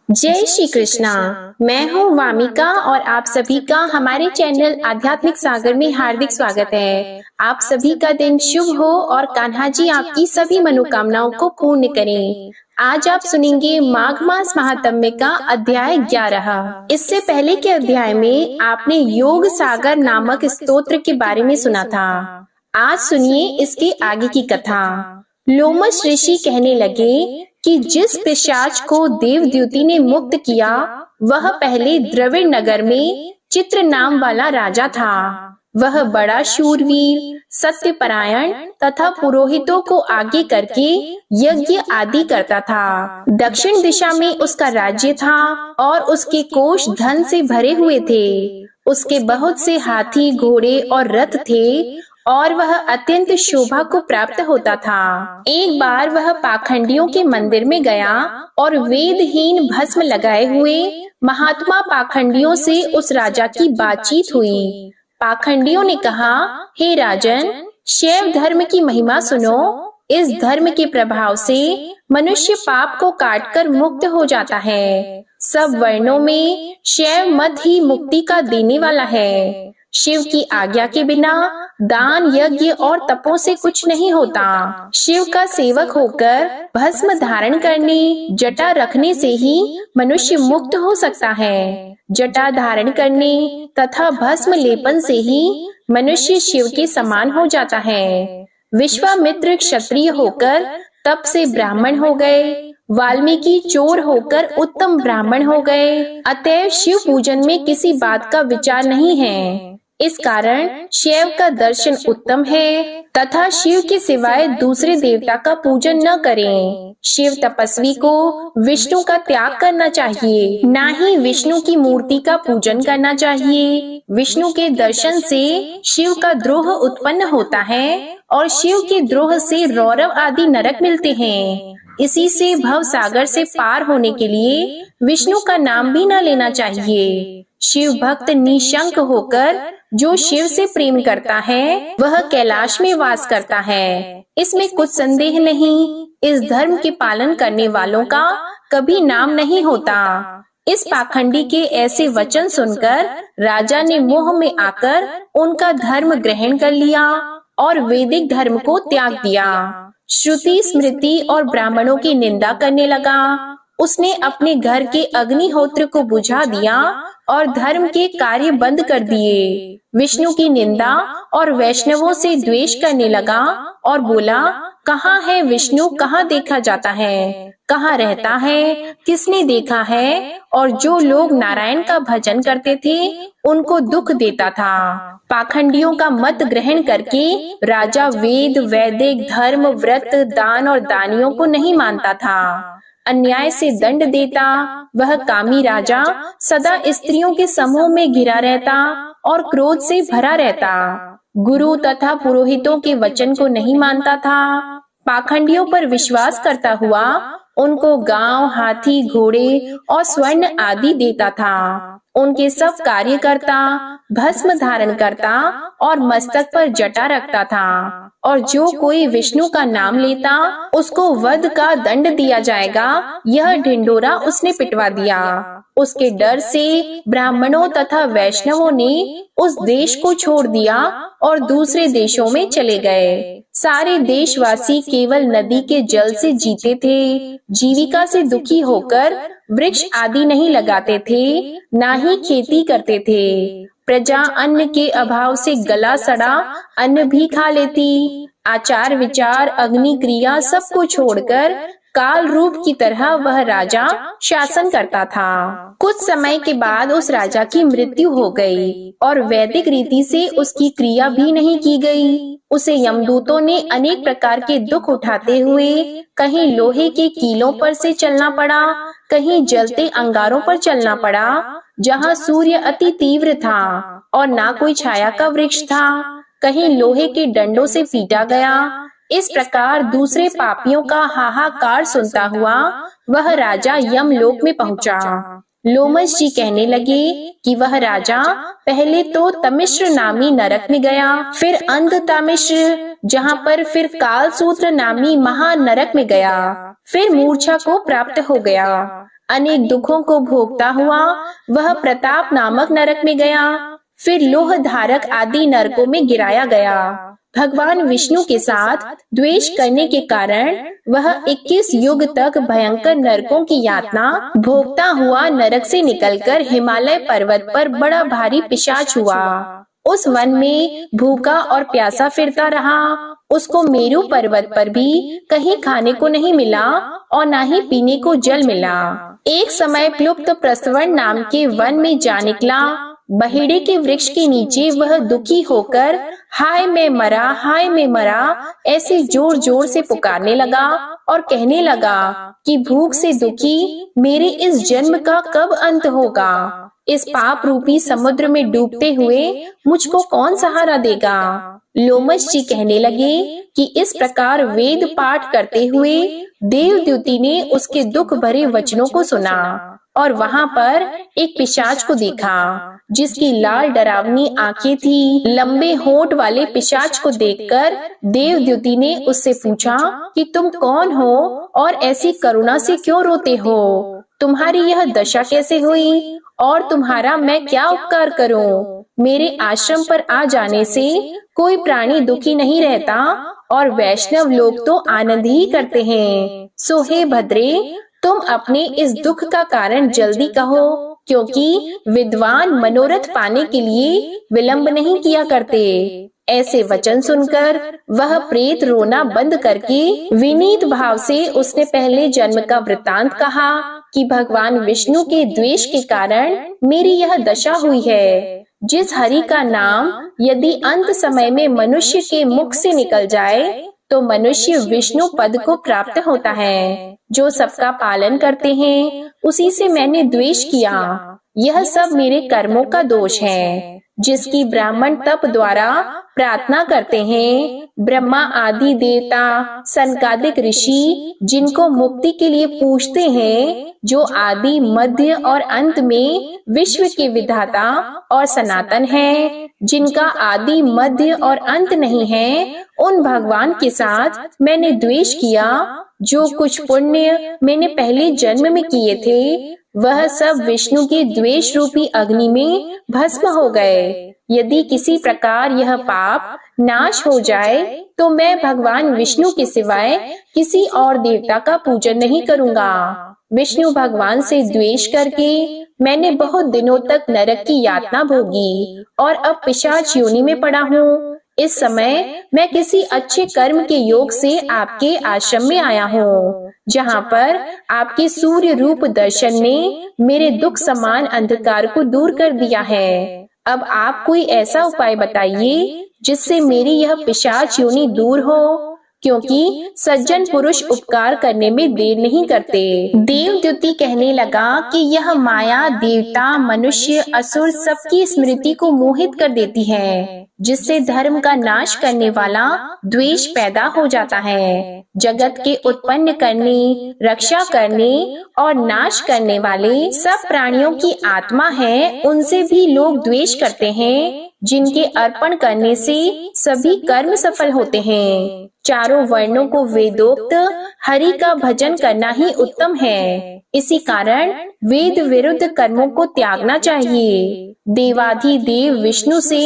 जय श्री कृष्णा। मैं हूँ वामिका और आप सभी का हमारे चैनल आध्यात्मिक सागर में हार्दिक स्वागत है। आप सभी का दिन शुभ हो और कान्हा जी आपकी सभी मनोकामनाओं को पूर्ण करें। आज आप सुनेंगे माघ मास महात्म्य का अध्याय 11। इससे पहले के अध्याय में आपने योग सागर नामक स्तोत्र के बारे में सुना था। आज सुनिए इसके आगे की कथा। लोमश ऋषि कहने लगे कि जिस पिशाच को देवद्युति ने मुक्त किया वह पहले द्रविड़ नगर में चित्र नाम वाला राजा था। वह बड़ा शूरवीर, सत्यपरायण तथा पुरोहितों को आगे करके यज्ञ आदि करता था। दक्षिण दिशा में उसका राज्य था और उसके कोष धन से भरे हुए थे। उसके बहुत से हाथी, घोड़े और रथ थे और वह अत्यंत शोभा को प्राप्त होता था। एक बार वह पाखंडियों के मंदिर में गया और वेदहीन भस्म लगाए हुए महात्मा पाखंडियों से उस राजा की बातचीत हुई। पाखंडियों ने कहा, हे राजन, शैव धर्म की महिमा सुनो। इस धर्म के प्रभाव से मनुष्य पाप को काटकर मुक्त हो जाता है। सब वर्णों में शैव मत ही मुक्ति का देने वाला है। शिव की आज्ञा के बिना दान, यज्ञ और तपों से कुछ नहीं होता। शिव का सेवक होकर भस्म धारण करने, जटा रखने से ही मनुष्य मुक्त हो सकता है। जटा धारण करने तथा भस्म लेपन से ही मनुष्य शिव के समान हो जाता है। विश्वामित्र क्षत्रिय होकर तप से ब्राह्मण हो गए। वाल्मीकि चोर होकर उत्तम ब्राह्मण हो गए। अतएव शिव पूजन में किसी बात का विचार नहीं है। इस कारण शिव का दर्शन उत्तम है तथा शिव के सिवाय दूसरे देवता का पूजन न करें। शिव तपस्वी को विष्णु का त्याग करना चाहिए, ना ही विष्णु की मूर्ति का पूजन करना चाहिए। विष्णु के दर्शन से शिव का द्रोह उत्पन्न होता है और शिव के द्रोह से रौरव आदि नरक मिलते हैं। इसी से भव सागर से पार होने के लिए विष्णु का नाम भी न लेना चाहिए। शिव भक्त निशंक होकर जो शिव से प्रेम करता है वह कैलाश में वास करता है, इसमें कुछ संदेह नहीं। इस धर्म के पालन करने वालों का कभी नाम नहीं होता। इस पाखंडी के ऐसे वचन सुनकर राजा ने मोह में आकर उनका धर्म ग्रहण कर लिया और वैदिक धर्म को त्याग दिया। श्रुति, स्मृति और ब्राह्मणों की निंदा करने लगा। उसने अपने घर के अग्निहोत्र को बुझा दिया और धर्म के कार्य बंद कर दिए। विष्णु की निंदा और वैष्णवों से द्वेष करने लगा और बोला, कहाँ है विष्णु, कहाँ देखा जाता है, कहाँ रहता है, किसने देखा है। और जो लोग नारायण का भजन करते थे उनको दुख देता था। पाखंडियों का मत ग्रहण करके राजा वेद, वैदिक धर्म, व्रत, दान और दानियों को नहीं मानता था। अन्याय से दंड देता। वह कामी राजा सदा स्त्रियों के समूह में घिरा रहता और क्रोध से भरा रहता। गुरु तथा पुरोहितों के वचन को नहीं मानता था। पाखंडियों पर विश्वास करता हुआ उनको गांव, हाथी, घोड़े और स्वर्ण आदि देता था। उनके सब कार्य करता, भस्म धारण करता और मस्तक पर जटा रखता था। और जो कोई विष्णु का नाम लेता उसको वध का दंड दिया जाएगा, यह ढिंडोरा उसने पिटवा दिया। उसके डर से ब्राह्मणों तथा वैष्णवों ने उस देश को छोड़ दिया और दूसरे देशों में चले गए। सारे देशवासी केवल नदी के जल से जीते थे। जीविका से दुखी होकर वृक्ष आदि नहीं लगाते थे, ना ही खेती करते थे। प्रजा अन्न के अभाव से गला सड़ा अन्न भी खा लेती। आचार, विचार, अग्नि क्रिया सबको छोड़कर काल रूप की तरह वह राजा शासन करता था। कुछ समय के बाद उस राजा की मृत्यु हो गई और वैदिक रीति से उसकी क्रिया भी नहीं की गई। उसे यमदूतों ने अनेक प्रकार के दुख उठाते हुए कहीं लोहे के कीलों पर से चलना पड़ा, कहीं जलते अंगारों पर चलना पड़ा जहाँ सूर्य अति तीव्र था और ना कोई छाया का वृक्ष था, कहीं लोहे के डंडों से पीटा गया। इस प्रकार दूसरे पापियों का हाहाकार सुनता हुआ वह राजा यमलोक में पहुंचा। लोमश जी कहने लगे कि वह राजा पहले तो तमिश्र नामी नरक में गया, फिर अंध तमिश्र, जहाँ पर फिर कालसूत्र नामी महानरक में गया, फिर मूर्छा को प्राप्त हो गया। अनेक दुखों को भोगता हुआ वह प्रताप नामक नरक में गया, फिर लोह धारक आदि नरकों में गिराया गया। भगवान विष्णु के साथ द्वेष करने के कारण वह 21 युग तक भयंकर नरकों की यातना भोगता हुआ नरक से निकलकर हिमालय पर्वत पर बड़ा भारी पिशाच हुआ। उस वन में भूखा और प्यासा फिरता रहा। उसको मेरू पर्वत पर भी कहीं खाने को नहीं मिला और न ही पीने को जल मिला। एक समय प्लुप्त प्रस्तवन नाम के वन में जा निकला। बहेड़े के वृक्ष के नीचे वह दुखी होकर हाय मैं मरा, हाय मैं मरा ऐसे जोर जोर से पुकारने लगा और कहने लगा कि भूख से दुखी मेरे इस जन्म का कब अंत होगा। इस पाप रूपी समुद्र में डूबते हुए मुझको कौन सहारा देगा। लोमश जी कहने लगे कि इस प्रकार वेद पाठ करते हुए देवद्युति ने उसके दुख भरे वचनों को सुना और वहां पर एक पिशाच को देखा जिसकी लाल डरावनी आंखें थी। लंबे होंठ वाले पिशाच को देखकर देवद्युति ने उससे पूछा कि तुम कौन हो और ऐसी करुणा से क्यों रोते हो? तुम्हारी यह दशा कैसे हुई और तुम्हारा मैं क्या उपकार करूं? मेरे आश्रम पर आ जाने से कोई प्राणी दुखी नहीं रहता और वैष्णव लोग तो आनंद ही करते हैं। सो हे भद्रे, तुम अपने इस दुख का कारण जल्दी कहो, क्योंकि विद्वान मनोरथ पाने के लिए विलंब नहीं किया करते। ऐसे वचन सुनकर वह प्रेत रोना बंद करके विनीत भाव से उसने पहले जन्म का वृतांत कहा कि भगवान विष्णु के द्वेष के कारण मेरी यह दशा हुई है। जिस हरि का नाम यदि अंत समय में मनुष्य के मुख से निकल जाए तो मनुष्य विष्णु पद को प्राप्त होता है। जो सबका पालन करते हैं उसी से मैंने द्वेष किया। यह सब मेरे कर्मों का दोष है। जिसकी ब्राह्मण तप द्वारा प्रार्थना करते हैं, ब्रह्मा आदि देवता, सनकादिक ऋषि जिनको मुक्ति के लिए पूछते हैं, जो आदि मध्य और अंत में विश्व के विधाता और सनातन है, जिनका आदि मध्य और अंत नहीं है, उन भगवान के साथ मैंने द्वेष किया। जो कुछ पुण्य मैंने पहले जन्म में किए थे वह सब विष्णु के द्वेष रूपी अग्नि में भस्म हो गए। यदि किसी प्रकार यह पाप नाश हो जाए तो मैं भगवान विष्णु के सिवाय किसी और देवता का पूजन नहीं करूँगा। विष्णु भगवान से द्वेष करके मैंने बहुत दिनों तक नरक की यातना भोगी और अब पिशाच योनि में पड़ा हूँ। इस समय मैं किसी अच्छे कर्म के योग से आपके आश्रम में आया हूँ, जहाँ पर आपके सूर्य रूप दर्शन ने मेरे दुख समान अंधकार को दूर कर दिया है। अब आप कोई ऐसा उपाय बताइए जिससे मेरी यह पिशाच योनि दूर हो, क्योंकि सज्जन पुरुष उपकार करने में देर नहीं करते। देवद्युति कहने लगा कि यह माया देवता, मनुष्य, असुर सबकी स्मृति को मोहित कर देती है, जिससे धर्म का नाश करने वाला द्वेष पैदा हो जाता है। जगत के उत्पन्न करने, रक्षा करने और नाश करने वाले सब प्राणियों की आत्मा है, उनसे भी लोग द्वेष करते हैं, जिनके अर्पण करने से सभी कर्म सफल होते हैं। चारों वर्णों को वेदोक्त हरि का भजन करना ही उत्तम है। इसी कारण वेद विरुद्ध कर्मों को त्यागना चाहिए। देवाधिदेव विष्णु से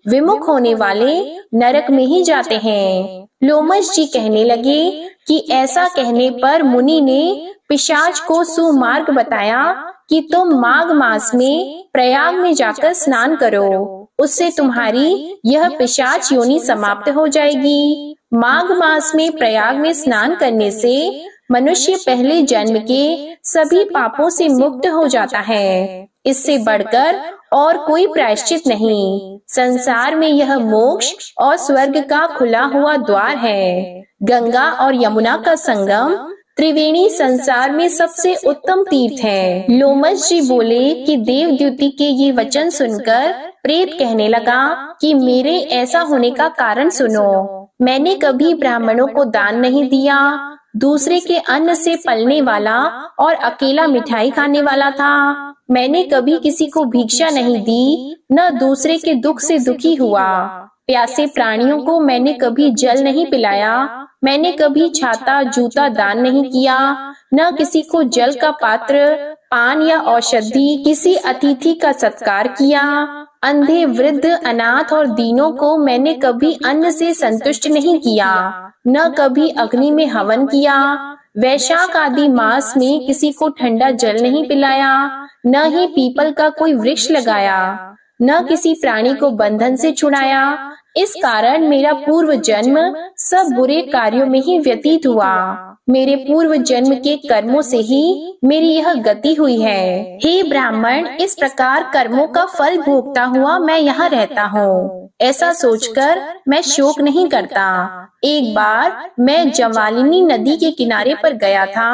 विमुख होने वाले नरक में ही जाते हैं। लोमश जी कहने लगे कि ऐसा कहने पर मुनि ने पिशाच को सुमार्ग बताया कि तुम माघ मास में प्रयाग में जाकर स्नान करो, उससे तुम्हारी यह पिशाच योनि समाप्त हो जाएगी। माघ मास में प्रयाग में स्नान करने से मनुष्य पहले जन्म के सभी पापों से मुक्त हो जाता है। इससे बढ़कर और कोई प्रायश्चित नहीं। संसार में यह मोक्ष और स्वर्ग का खुला हुआ द्वार है। गंगा और यमुना का संगम त्रिवेणी संसार में सबसे उत्तम तीर्थ है। लोमश जी बोले कि देवद्युति के ये वचन सुनकर प्रेत कहने लगा कि मेरे ऐसा होने का कारण सुनो। मैंने कभी ब्राह्मणों को दान नहीं दिया, दूसरे के अन्न से पलने वाला और अकेला मिठाई खाने वाला था। मैंने कभी किसी को भिक्षा नहीं दी, न दूसरे के दुख से दुखी हुआ। प्यासे प्राणियों को मैंने कभी जल नहीं पिलाया। मैंने कभी छाता जूता दान नहीं किया, न किसी को जल का पात्र, पान या औषधि, किसी अतिथि का सत्कार किया। अंधे, वृद्ध, अनाथ और दीनों को मैंने कभी अन्न से संतुष्ट नहीं किया, न कभी अग्नि में हवन किया। वैशाख आदि मास में किसी को ठंडा जल नहीं पिलाया, न ही पीपल का कोई वृक्ष लगाया, न किसी प्राणी को बंधन से छुड़ाया। इस कारण मेरा पूर्व जन्म सब बुरे कार्यों में ही व्यतीत हुआ। मेरे पूर्व जन्म के कर्मों से ही मेरी यह गति हुई है। हे ब्राह्मण, इस प्रकार कर्मों का फल भोगता हुआ मैं यहाँ रहता हूँ। ऐसा सोचकर मैं शोक नहीं करता। एक बार मैं जवालिनी नदी के किनारे पर गया था।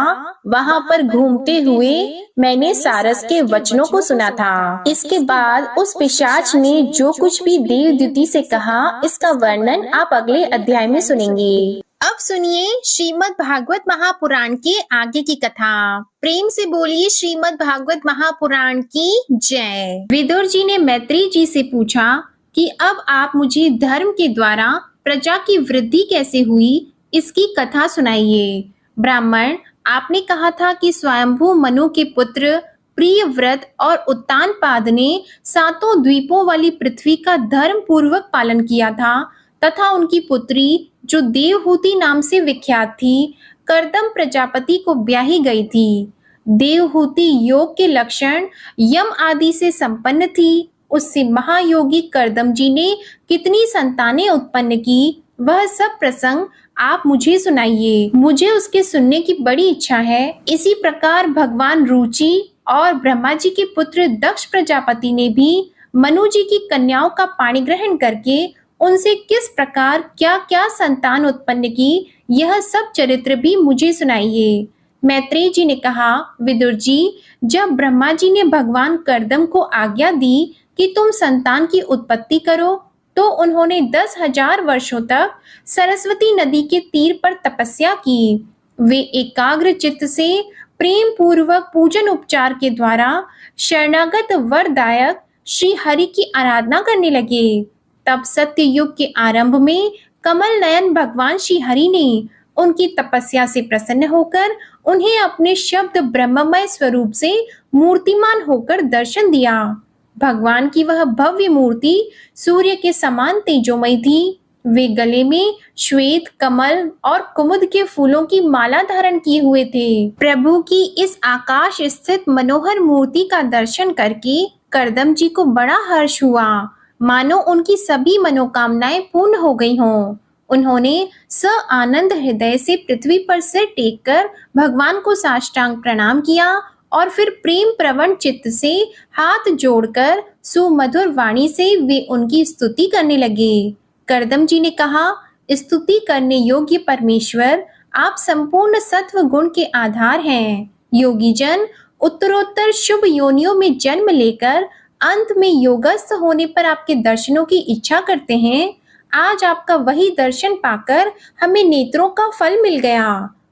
वहाँ पर घूमते हुए मैंने सारस के वचनों को सुना था। इसके बाद उस पिशाच ने जो कुछ भी देवदूती से कहा, इसका वर्णन आप अगले अध्याय में सुनेंगे। अब सुनिए श्रीमद् भागवत महापुराण के आगे की कथा। प्रेम से बोलिए श्रीमद् भागवत महापुराण की जय। विदुर जी ने मैत्री जी से पूछा कि अब आप मुझे धर्म के द्वारा प्रजा की वृद्धि कैसे हुई, इसकी कथा सुनाइए। ब्राह्मण, आपने कहा था कि स्वयंभू मनु के पुत्र प्रियव्रत और उत्तानपाद ने सातों द्वीपों वाली पृथ्वी का धर्म पूर्वक पालन किया था तथा उनकी पुत्री जो देवहूति नाम से विख्यात थी, कर्दम प्रजापति को ब्याही गई थी। देवहूति योग के लक्षण यम आदि से संपन्न थी। उससे महायोगी कर्दम जी ने कितनी संतानें उत्पन्न की, वह सब प्रसंग आप मुझे सुनाइए। मुझे उसके सुनने की बड़ी इच्छा है। इसी प्रकार भगवान रुचि और ब्रह्मा जी के पुत्र दक्ष प्रजापति ने भी मनु जी की कन्याओं का पाणी ग्रहण करके उनसे किस प्रकार क्या क्या संतान उत्पन्न की, यह सब चरित्र भी मुझे सुनाइए। मैत्रेय जी ने कहा, विदुर जी, जब ब्रह्मा जी ने भगवान कर्दम को आज्ञा दी कि तुम संतान की उत्पत्ति करो, तो उन्होंने 10,000 वर्षों तक सरस्वती नदी के तीर पर तपस्या की। वे एकाग्र चित्त से प्रेम पूर्वक पूजन उपचार के द्वारा शरणागत वरदायक श्री हरि की आराधना करने लगे। तब सत्य युग के आरंभ में कमल नयन भगवान श्री हरि ने उनकी तपस्या से प्रसन्न होकर उन्हें अपने शब्द ब्रह्ममय स्वरूप से मूर्तिमान होकर दर्शन दिया। भगवान की वह भव्य मूर्ति सूर्य के समान तेजोमय थी। वे गले में श्वेत, कमल और कुमुद के फूलों की माला धारण किए हुए थे। प्रभु की इस आकाश स्थित मनोहर मूर्ति का दर्शन करके कर्दम जी को बड़ा हर्ष हुआ, मानो उनकी सभी मनोकामनाएं पूर्ण हो गई हों। उन्होंने स आनंद हृदय से पृथ्वी पर सिर टेककर भगवान को साष्टांग प्रणाम किया और फिर प्रेम प्रवण चित्त से हाथ जोड़कर सुमधुर वाणी से वे उनकी स्तुति करने लगे। कर्दम जी ने कहा, स्तुति करने योग्य परमेश्वर, आप संपूर्ण सत्व गुण के आधार हैं। योगी जन उत्तरोत्तर शुभ योनियों में जन्म लेकर अंत में योगस्थ होने पर आपके दर्शनों की इच्छा करते हैं। आज आपका वही दर्शन पाकर हमें नेत्रों का फल मिल गया।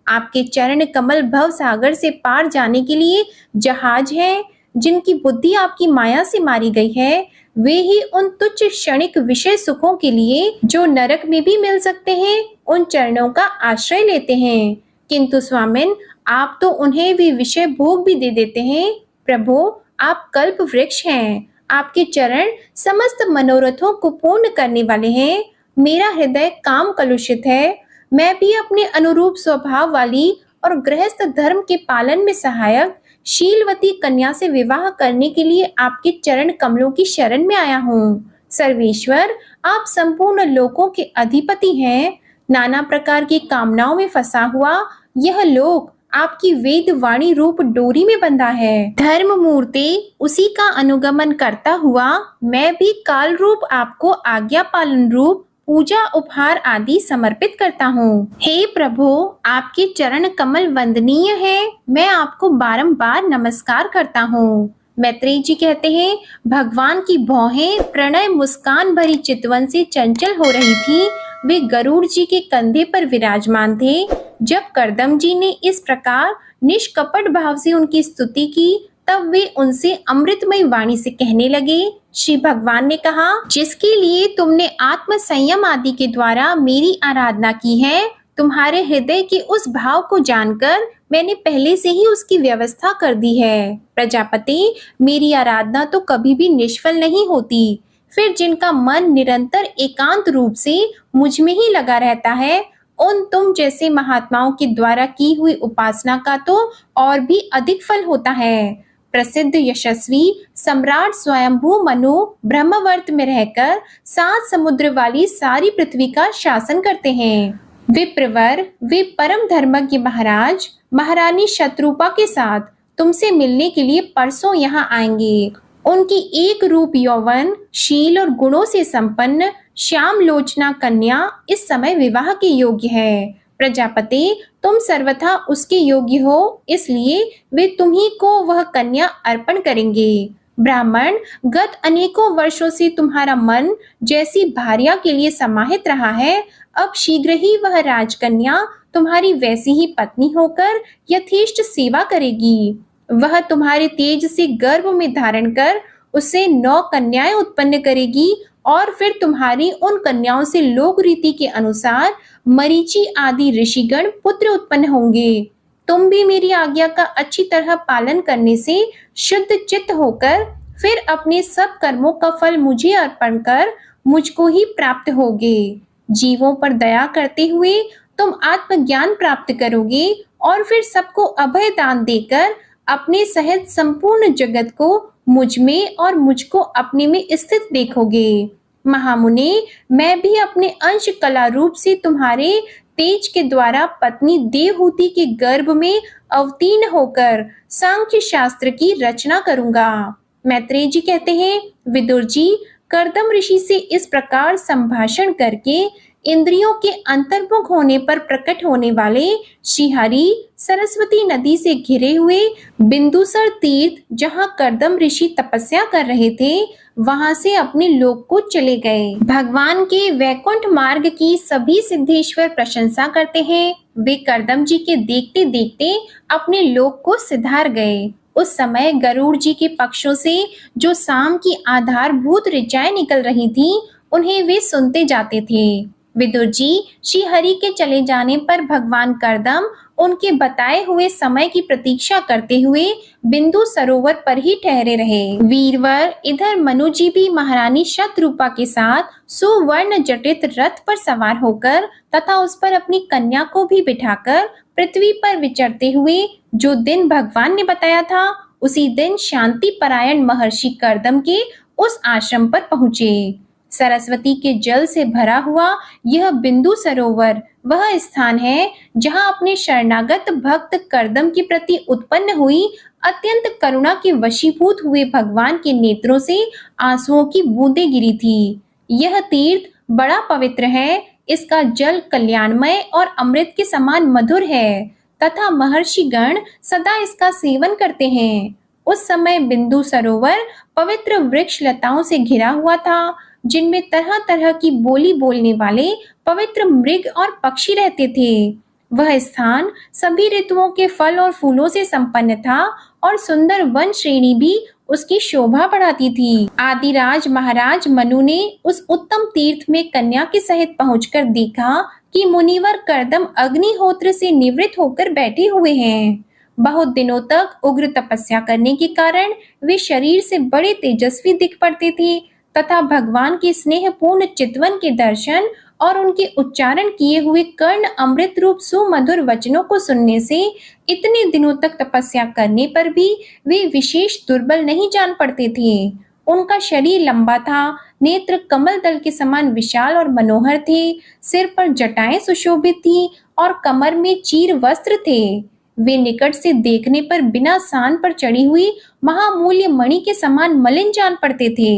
आपके चरण कमल भव सागर से पार जाने के लिए जहाज है। जिनकी बुद्धि आपकी माया से मारी गई है, वे ही उन तुच्छ क्षणिक विषय सुखों के लिए जो नरक में भी मिल सकते हैं, उन चरणों का आश्रय लेते हैं। किंतु स्वामिन, आप तो उन्हें भी विषय भोग भी दे देते हैं। प्रभु, आप कल्प वृक्ष हैं। आपके चरण समस्त मनोरथों को पूर्ण करने वाले हैं। मेरा हृदय काम कलुषित है। मैं भी अपने अनुरूप स्वभाव वाली और गृहस्थ धर्म के पालन में सहायक शीलवती कन्या से विवाह करने के लिए आपके चरण कमलों की शरण में आया हूँ। सर्वेश्वर, आप संपूर्ण लोकों के अधिपति हैं। नाना प्रकार की कामनाओं में फंसा हुआ यह लोक आपकी वेद वाणी रूप डोरी में बंधा है। धर्म मूर्ति उसी का अनुगमन करता हुआ मैं भी काल रूप आपको आज्ञा पालन रूप पूजा उपहार आदि समर्पित करता हूँ। हे प्रभु, आपके चरण कमल वंदनीय है। मैं आपको बारंबार नमस्कार करता हूँ। मैत्रेय जी कहते हैं, भगवान की भौहें प्रणय मुस्कान भरी चितवन से चंचल हो रही थी। वे गरुड़ जी के कंधे पर विराजमान थे। जब कर्दम जी ने इस प्रकार निष्कपट भाव से उनकी स्तुति की, तब वे उनसे अमृतमय वाणी से कहने लगे। श्री भगवान ने कहा, जिसके लिए तुमने आत्म संयम आदि के द्वारा मेरी आराधना की है, तुम्हारे हृदय के उस भाव को जानकर मैंने पहले से ही उसकी व्यवस्था कर दी है। प्रजापति, मेरी आराधना तो कभी भी निष्फल नहीं होती। फिर जिनका मन निरंतर एकांत रूप से मुझ में ही लगा रहता है, उन तुम जैसे महात्माओं के द्वारा की हुई उपासना का तो और भी अधिक फल होता है। प्रसिद्ध यशस्वी सम्राट स्वयंभू मनु ब्रह्मवर्त में रहकर 7 समुद्र वाली सारी पृथ्वी का शासन करते हैं। विप्रवर, वे परम धर्मज्ञ महाराज महारानी शत्रुपा के साथ तुमसे मिलने के लिए परसों यहाँ आएंगे। उनकी एक रूप यौवन, शील और गुणों से संपन्न श्याम लोचना कन्या इस समय विवाह के योग्य है। प्रजापति, तुम सर्वथा उसके योग्य हो, इसलिए वे तुम्ही को वह कन्या अर्पण करेंगे। ब्राह्मण, गत अनेकों वर्षों से तुम्हारा मन जैसी भार्या के लिए समाहित रहा है, अब शीघ्र ही वह राजकन्या तुम्हारी वैसी ही पत्नी होकर यथेष्ट सेवा करेगी। वह तुम्हारे तेज से गर्भ में धारण कर उससे 9 कन्याएं उत्पन्न करेगी और फिर तुम्हारी उन कन्याओं से लोक रीति के अनुसार मरीचि आदि ऋषिगण पुत्र उत्पन्न होंगे। तुम भी मेरी आज्ञा का अच्छी तरह पालन करने से शुद्ध चित्त होकर फिर अपने सब कर्मों का फल मुझे अर्पण कर मुझको ही प्राप्त होगे। जीवों पर दया करते हुए तुम आत्मज्ञान प्राप्त करोगे और फिर सबको अभय दान देकर अपने सहित संपूर्ण जगत को मुझ में और मुझको अपने में स्थित देखोगे। महामुने, मैं भी अपने अंश कला रूप से तुम्हारे तेज के द्वारा पत्नी देवहूति के गर्भ में अवतीर्ण होकर सांख्य शास्त्र की रचना करूंगा। मैत्रेय जी कहते हैं, विदुर जी, कर्दम ऋषि से इस प्रकार संभाषण करके इंद्रियों के अंतर्मुख होने पर प्रकट होने वाले श्रीहरि सरस्वती नदी से घिरे हुए बिंदुसर तीर्थ, जहाँ कर्दम ऋषि तपस्या कर रहे थे, वहां से अपने लोक को चले गए। भगवान के वैकुंठ मार्ग की सभी सिद्धेश्वर प्रशंसा करते हैं। वे कर्दम जी के देखते देखते अपने लोक को सिधार गए। उस समय गरुड़ जी के पक्षों से जो शाम की आधारभूत ऋचाएं निकल रही थीं, उन्हें वे सुनते जाते थे। विदुर जी, श्री हरि के चले जाने पर भगवान कर्दम उनके बताए हुए समय की प्रतीक्षा करते हुए बिंदु सरोवर पर ही ठहरे रहे। वीरवर, इधर मनु जी भी महारानी शतरूपा के साथ सुवर्ण जटित रथ पर सवार होकर तथा उस पर अपनी कन्या को भी बिठाकर पृथ्वी पर विचरते हुए जो दिन भगवान ने बताया था, उसी दिन शांति परायण महर्षि कर्दम के उस आश्रम पर पहुँचे। सरस्वती के जल से भरा हुआ यह बिंदु सरोवर वह स्थान है जहां अपने शरणागत भक्त कर्दम के प्रति उत्पन्न हुई अत्यंत करुणा के वशीभूत हुए भगवान के नेत्रों से आंसुओं की बूंदें गिरी थी। यह तीर्थ बड़ा पवित्र है, इसका जल कल्याणमय और अमृत के समान मधुर है तथा महर्षि गण सदा इसका सेवन करते हैं। उस समय बिंदु सरोवर पवित्र वृक्ष लताओं से घिरा हुआ था, जिनमें तरह तरह की बोली बोलने वाले पवित्र मृग और पक्षी रहते थे। वह स्थान सभी ऋतुओं के फल और फूलों से संपन्न था और सुंदर वन श्रेणी भी उसकी शोभा बढ़ाती थी। आदिराज महाराज मनु ने उस उत्तम तीर्थ में कन्या के सहित पहुंचकर देखा कि मुनिवर कर्दम अग्निहोत्र से निवृत्त होकर बैठे हुए हैं। बहुत दिनों तक उग्र तपस्या करने के कारण वे शरीर से बड़े तेजस्वी दिख पड़ते थे तथा भगवान के स्नेहपूर्ण चितवन के दर्शन और उनके उच्चारण किए हुए कर्ण अमृत रूप सुमधुर वचनों को सुनने से इतने दिनों तक तपस्या करने पर भी वे विशेष दुर्बल नहीं जान पड़ते थे। उनका शरीर लंबा था, नेत्र कमल दल के समान विशाल और मनोहर थे, सिर पर जटाएं सुशोभित थी और कमर में चीर वस्त्र थे। वे निकट से देखने पर बिना सान पर चढ़ी हुई महामूल्य मणि के समान मलिन जान पड़ते थे।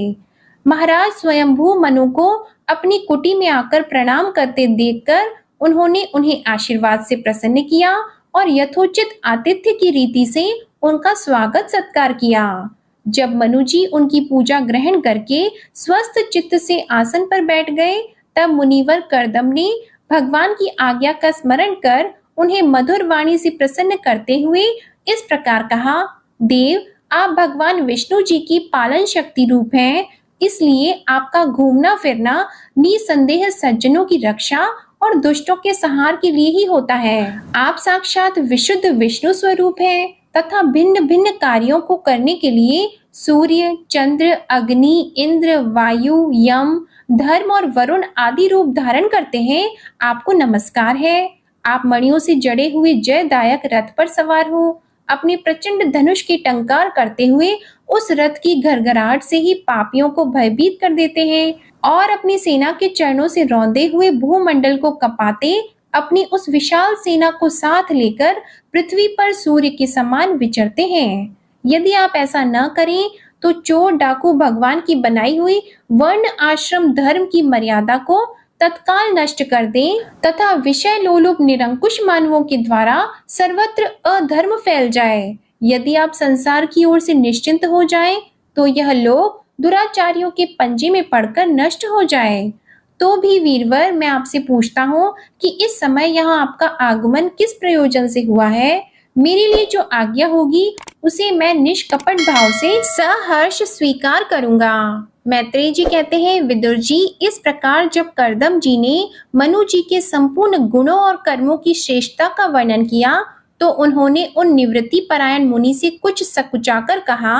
महाराज स्वयंभू मनु को अपनी कुटी में आकर प्रणाम करते देखकर उन्होंने उन्हें आशीर्वाद से प्रसन्न किया और यथोचित आतिथ्य की रीति से उनका स्वागत सत्कार किया। जब मनु जी उनकी पूजा ग्रहण करके स्वस्थ चित्त से आसन पर बैठ गए, तब मुनिवर कर्दम ने भगवान की आज्ञा का स्मरण कर उन्हें मधुर वाणी से प्रसन्न करते हुए इस प्रकार कहा, देव, आप भगवान विष्णु जी की पालन शक्ति रूप हैं, इसलिए आपका घूमना फिरना निसंदेह सज्जनों की रक्षा और दुष्टों के संहार के लिए ही होता है। आप साक्षात विशुद्ध विष्णु स्वरूप हैं तथा भिन्न भिन्न कार्यों को करने के लिए सूर्य, चंद्र, अग्नि, इंद्र, वायु, यम, धर्म और वरुण आदि रूप धारण करते हैं। आपको नमस्कार है। आप मणियों से जड़े हुए जयदायक रथ पर सवार हो। अपने प्रचंड धनुष की टंकार करते हुए उस रथ की घरघराहट से ही पापियों को भयभीत कर देते हैं और अपनी सेना के चरणों से रौंदे हुए भूमंडल को कपाते अपनी उस विशाल सेना को साथ लेकर पृथ्वी पर सूर्य के समान विचरते हैं। यदि आप ऐसा न करें तो चोर डाकू भगवान की बनाई हुई वर्ण आश्रम धर्म की मर्यादा को तत्काल नष्ट कर दें तथा विषय लोलुप निरंकुश मानवों के द्वारा सर्वत्र अधर्म फैल जाए। यदि आप संसार की ओर से निश्चिंत हो जाएं, तो यह लोक दुराचारियों के पंजे में पड़कर नष्ट हो जाए। तो भी वीरवर, मैं आपसे पूछता हूँ कि इस समय यहाँ आपका आगमन किस प्रयोजन से हुआ है? मेरे लिए जो आज्ञा होगी उसे मैं निष्कपट भाव से सहर्ष स्वीकार करूंगा। मैत्रेय जी कहते हैं, विदुर जी, इस प्रकार जब कर्दम जी ने मनु जी के संपूर्ण गुणों और कर्मों की श्रेष्ठता का वर्णन किया तो उन्होंने उन निवृत्ति परायण मुनि से कुछ सकुचाकर कहा।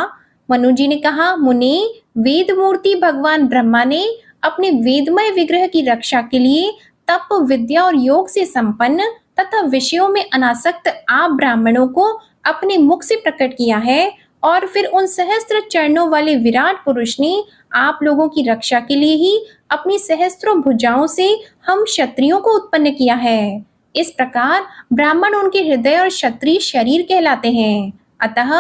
मनु जी ने कहा, मुनि, वेद मूर्ति भगवान ब्रह्मा ने अपने वेदमय विग्रह की रक्षा के लिए तप, विद्या और योग से संपन्न तथा विषयों में अनासक्त आप ब्राह्मणों को अपने मुख से प्रकट किया है और फिर उन सहस्त्र चरणों वाले विराट पुरुष ने आप लोगों की रक्षा के लिए ही अपनी सहस्त्रों भुजाओं से हम क्षत्रियों को उत्पन्न किया है। इस प्रकार ब्राह्मण उनके हृदय और क्षत्रिय शरीर कहलाते हैं। अतः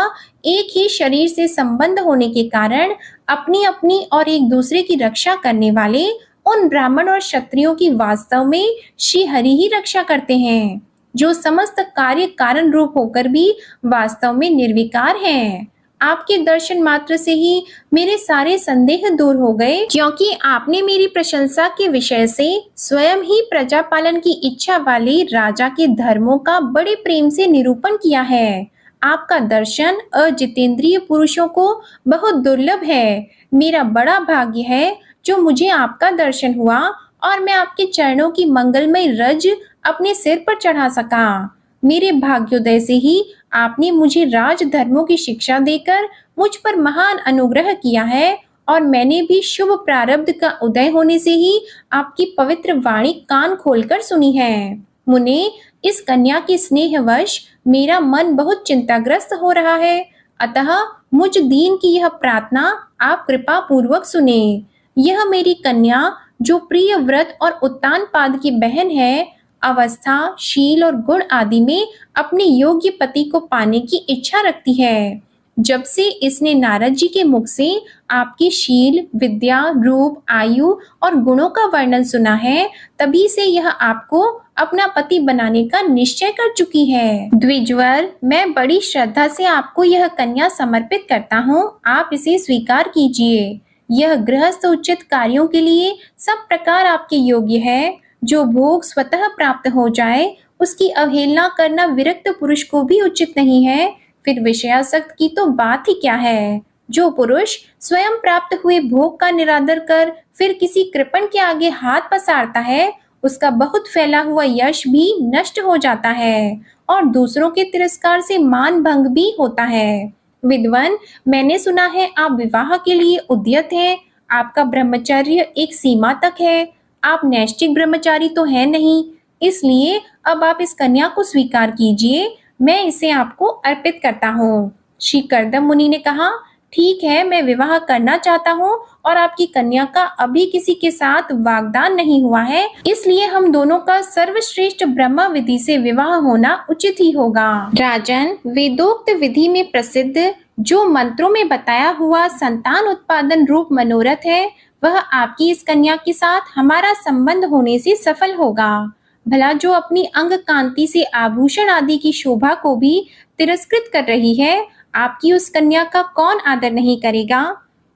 एक ही शरीर से संबंध होने के कारण अपनी अपनी और एक दूसरे की रक्षा करने वाले उन ब्राह्मण और क्षत्रियों की वास्तव में श्री हरि ही रक्षा करते हैं, जो समस्त कार्य कारण रूप होकर भी वास्तव में निर्विकार हैं। आपके दर्शन मात्र से ही मेरे सारे संदेह दूर हो गए, क्योंकि आपने मेरी प्रशंसा के विषय से स्वयं ही प्रजा पालन की इच्छा वाले राजा के धर्मों का बड़े प्रेम से निरूपण किया है। आपका दर्शन अजितेंद्रिय पुरुषों को बहुत दुर्लभ है। मेरा बड़ा भाग्य है जो मुझे आपका दर्शन हुआ और मैं आपके चरणों की मंगलमय रज अपने सिर पर चढ़ा सका। मेरे भाग्योदय से ही आपने मुझे राज धर्मों की शिक्षा देकर मुझ पर महान अनुग्रह किया है और मैंने भी शुभ प्रारब्ध का उदय होने से ही आपकी पवित्र वाणी कान खोलकर सुनी है। मुने, इस कन्या के स्नेहवश मेरा मन बहुत चिंताग्रस्त हो रहा है, अतः मुझ दीन की यह प्रार्थना आप कृपा पूर्वक सुने। यह मेरी कन्या, जो प्रिय व्रत और उत्तान पाद की बहन है, अवस्था, शील और गुण आदि में अपने योग्य पति को पाने की इच्छा रखती है। जब से इसने नारद जी के मुख से आपकी शील, विद्या, रूप, आयु और गुणों का वर्णन सुना है, तभी से यह आपको अपना पति बनाने का निश्चय कर चुकी है। द्विजवर, मैं बड़ी श्रद्धा से आपको यह कन्या समर्पित करता हूँ। आप इसे स्वीकार कीजिए। यह गृहस्थ उचित कार्यों के लिए सब प्रकार आपके योग्य है। जो भोग स्वतः प्राप्त हो जाए उसकी अवहेलना करना विरक्त पुरुष को भी उचित नहीं है, फिर विषयासक्त की तो बात ही क्या है। जो पुरुष स्वयं प्राप्त हुए भोग का निरादर कर फिर किसी कृपण के आगे हाथ पसारता है, उसका बहुत फैला हुआ यश भी नष्ट हो जाता है और दूसरों के तिरस्कार से मान भंग भी होता है। विद्वान, मैंने सुना है आप विवाह के लिए उद्यत हैं। आपका ब्रह्मचर्य एक सीमा तक है। आप नैष्ठिक ब्रह्मचारी तो है नहीं, इसलिए अब आप इस कन्या को स्वीकार कीजिए। मैं इसे आपको अर्पित करता हूँ। श्री कर्दम मुनि ने कहा, ठीक है, मैं विवाह करना चाहता हूँ और आपकी कन्या का अभी किसी के साथ वागदान नहीं हुआ है, इसलिए हम दोनों का सर्वश्रेष्ठ ब्रह्मा विधि से विवाह होना उचित ही होगा। राजन, वेदोक्त विधि में प्रसिद्ध जो मंत्रों में बताया हुआ संतान उत्पादन रूप मनोरथ है, वह आपकी इस कन्या के साथ हमारा संबंध होने से सफल होगा। भला जो अपनी अंग कांति से आभूषण आदि की शोभा को भी तिरस्कृत कर रही है, आपकी उस कन्या का कौन आदर नहीं करेगा।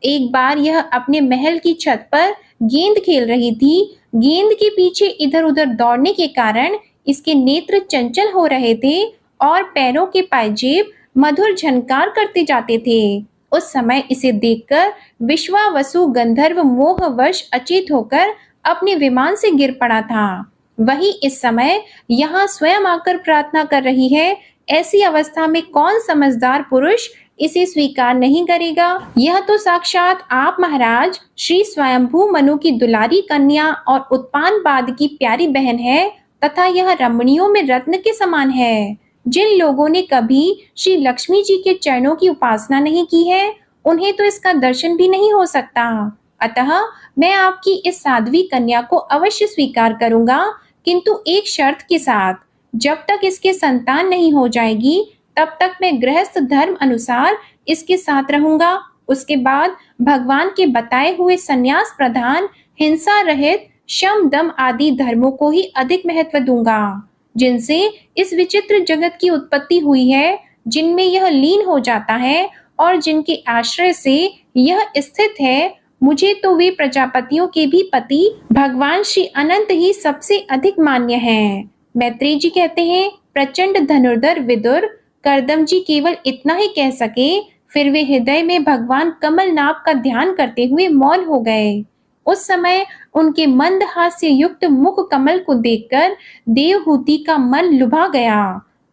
एक बार यह अपने महल की छत पर गेंद खेल रही थी। गेंद के पीछे इधर उधर दौड़ने के कारण इसके नेत्र चंचल हो रहे थे और पैरों के पायजेब मधुर झनकार करते जाते थे। उस समय इसे देखकर विश्वावसु गंधर्व मोहवश अचेत होकर अपने विमान से गिर पड़ा था। वही इस समय यहाँ स्वयं आकर प्रार्थना कर रही है। ऐसी अवस्था में कौन समझदार पुरुष इसे स्वीकार नहीं करेगा? यह तो साक्षात आप महाराज श्री स्वयंभू मनु की दुलारी कन्या और उत्पानपाद की प्यारी बहन है तथा यह रमणियों में रत्न के समान है। जिन लोगों ने कभी श्री लक्ष्मी जी के चरणों की उपासना नहीं की है, उन्हें तो इसका दर्शन भी नहीं हो सकता। अतः मैं आपकी इस साध्वी कन्या को अवश्य स्वीकार करूंगा, किंतु एक शर्त के साथ। जब तक इसके संतान नहीं हो जाएगी, तब तक मैं गृहस्थ धर्म अनुसार इसके साथ रहूंगा। उसके बाद भगवान के बताए हुए संन्यास प्रधान, हिंसा रहित, शम दम आदि धर्मों को ही अधिक महत्व दूंगा, जिनसे इस विचित्र जगत की उत्पत्ति हुई है, जिनमें यह लीन हो जाता है और जिनके आश्रय से यह स्थित है। मुझे तो वे प्रजापतियों के भी पति भगवान श्री अनंत ही सबसे अधिक मान्य हैं। मैत्रेय जी कहते हैं, प्रचंड धनुर्धर विदुर कर्दम जी केवल इतना ही कह सके, फिर वे हृदय में भगवान कमलनाभ का ध्यान करते हुए मौन हो गए। उस समय उनके मंद हास्य युक्त मुख कमल को देखकर देवहूति का मन लुभा गया।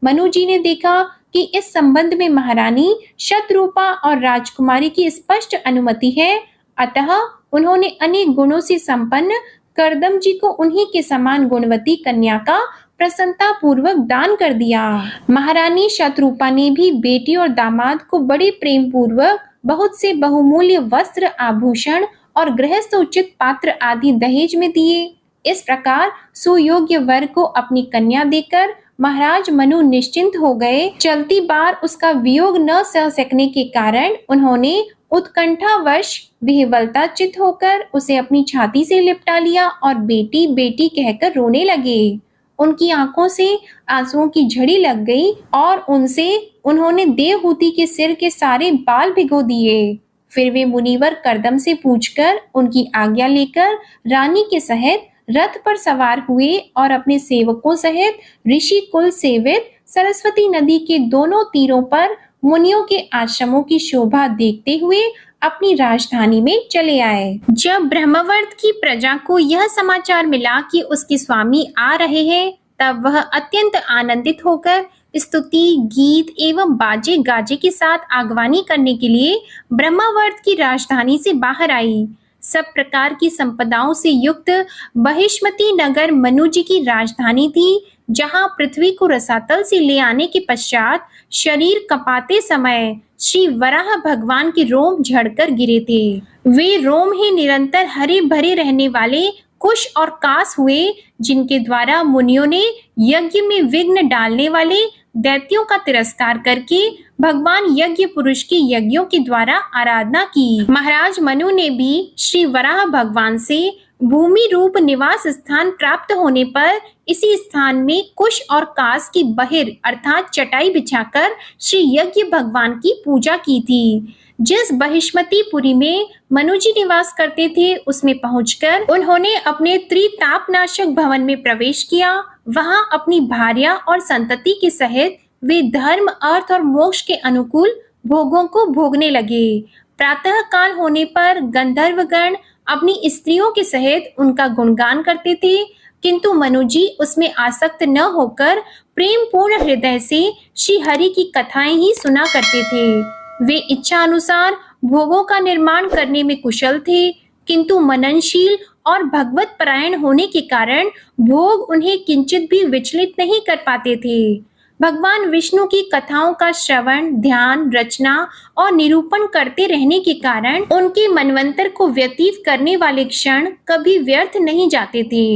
मनु जी ने देखा कि इस संबंध में महारानी शतरूपा और राजकुमारी की स्पष्ट अनुमति है, अतः उन्होंने अनेक गुणों से संपन्न कर्दम जी को उन्हीं के समान गुणवती कन्या का प्रसन्नता पूर्वक दान कर दिया। महारानी शतरूपा ने भी बेटी और दामाद को बड़े प्रेम पूर्वक बहुत से बहुमूल्य वस्त्र, आभूषण और गृहस्थ उचित पात्र आदि दहेज में दिए। इस प्रकार सुयोग्य वर को अपनी कन्या देकर महाराज मनु निश्चिंत हो गए। चलती बार उसका वियोग न सह सकने के कारण उन्होंने उत्कंठावश विह्वलता चित होकर उसे अपनी छाती से लिपटा लिया और बेटी बेटी कहकर रोने लगे। उनकी आंखों से आंसुओं की झड़ी लग गई और उनसे उन्होंने देवहूति के सिर के सारे बाल भिगो दिए। फिर वे मुनिवर कर्दम से पूछकर उनकी आज्ञा लेकर रानी के सहित रथ पर सवार हुए और अपने सेवकों सहित ऋषि कुल सेवित सरस्वती नदी के दोनों तीरों पर मुनियों के आश्रमों की शोभा देखते हुए अपनी राजधानी में चले आए। जब ब्रह्मवर्त की प्रजा को यह समाचार मिला कि उसके स्वामी आ रहे हैं, तब वह अत्यंत आनंदित होकर स्तुति, गीत एवं बाजे गाजे के साथ आगवानी करने के लिए ब्रह्मवर्त की राजधानी से बाहर आई। सब प्रकार की संपदाओं से युक्त बहिष्मती नगर मनु जी की राजधानी थी, जहां पृथ्वी को रसातल से ले आने के पश्चात शरीर कपाते समय श्री वराह भगवान के रोम झड़कर गिरे थे। वे रोम ही निरंतर हरे भरे रहने वाले कुश और कास हुए, जिनके द्वारा मुनियों ने यज्ञ में विघ्न डालने वाले दैत्यों का तिरस्कार करके भगवान यज्ञ पुरुष की यज्ञों के द्वारा आराधना की। महाराज मनु ने भी श्री वराह भगवान से भूमि रूप निवास स्थान प्राप्त होने पर इसी स्थान में कुश और कास की बहिर अर्थात चटाई बिछाकर श्री यज्ञ भगवान की पूजा की थी। जिस बहिष्मतीपुरी में मनु जी निवास करते थे, उसमें पहुंचकर उन्होंने अपने त्रितापनाशक भवन में प्रवेश किया। वहां अपनी भार्या और संतति के सहित वे धर्म, अर्थ और मोक्ष के अनुकूल भोगों को भोगने लगे। प्रातः काल होने पर गंधर्वगण अपनी स्त्रियों के सहित उनका गुणगान करते थे, किंतु मनु जी उसमें आसक्त न होकर प्रेम पूर्ण हृदय से श्री हरि की कथाएं ही सुना करते थे। वे इच्छा अनुसार भोगों का निर्माण करने में कुशल थे, किंतु मननशील और भगवत परायण होने के कारण भोग उन्हें किंचित भी विचलित नहीं कर पाते थे। भगवान विष्णु की कथाओं का श्रवण, ध्यान, रचना और निरूपण करते रहने के कारण उनके मनवंतर को व्यतीत करने वाले क्षण कभी व्यर्थ नहीं जाते थे।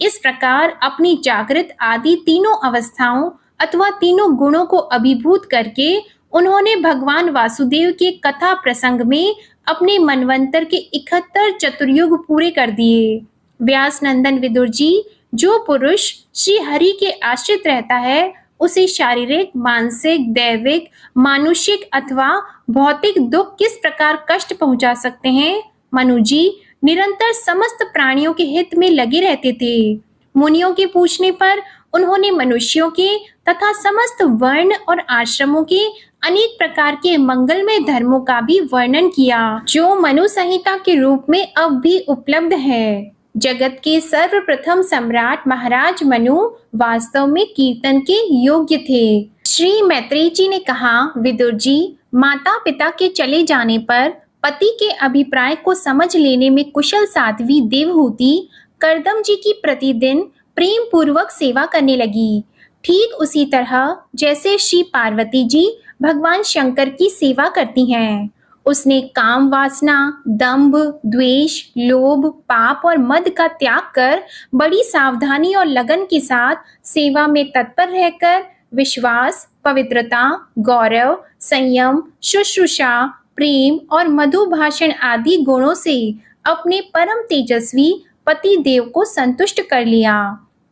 इस प्रकार अपनी जागृत आदि तीनों अवस्थाओं अथवा तीनों गुणों को अभिभूत करके उन्होंने भगवान वासुदेव के कथा प्रसंग में अपने मनवंतर के 71 चतुर्युग पूरे कर दिए। व्यास नंदन विदुर जी, जो पुरुष श्री हरि के आश्रित रहता है, उसे शारीरिक, मानसिक, दैविक, मानुषिक अथवा भौतिक दुख किस प्रकार कष्ट पहुंचा सकते हैं। मनु जी निरंतर समस्त प्राणियों के हित में लगे रहते थे। मुनियों के पूछने पर उन्होंने मनुष्यों के तथा समस्त वर्ण और आश्रमों के अनेक प्रकार के मंगलमय धर्मों का भी वर्णन किया, जो मनु संहिता के रूप में अब भी उपलब्ध है। जगत के सर्वप्रथम सम्राट महाराज मनु वास्तव में कीर्तन के योग्य थे। श्री मैत्रेयी जी ने कहा, विदुर जी, माता पिता के चले जाने पर पति के अभिप्राय को समझ लेने में कुशल साध्वी देवहूति कर्दम जी की प्रतिदिन प्रेम पूर्वक सेवा करने लगी। ठीक उसी तरह जैसे श्री पार्वती जी भगवान शंकर की सेवा करती हैं। उसने काम वासना, दंभ, द्वेष, लोभ, पाप और मद का त्याग कर बड़ी सावधानी और लगन के साथ सेवा में तत्पर रहकर विश्वास, पवित्रता, गौरव, संयम, शुश्रूषा, प्रेम और मधु भाषण आदि गुणों से अपने परम तेजस्वी पति देव को संतुष्ट कर लिया।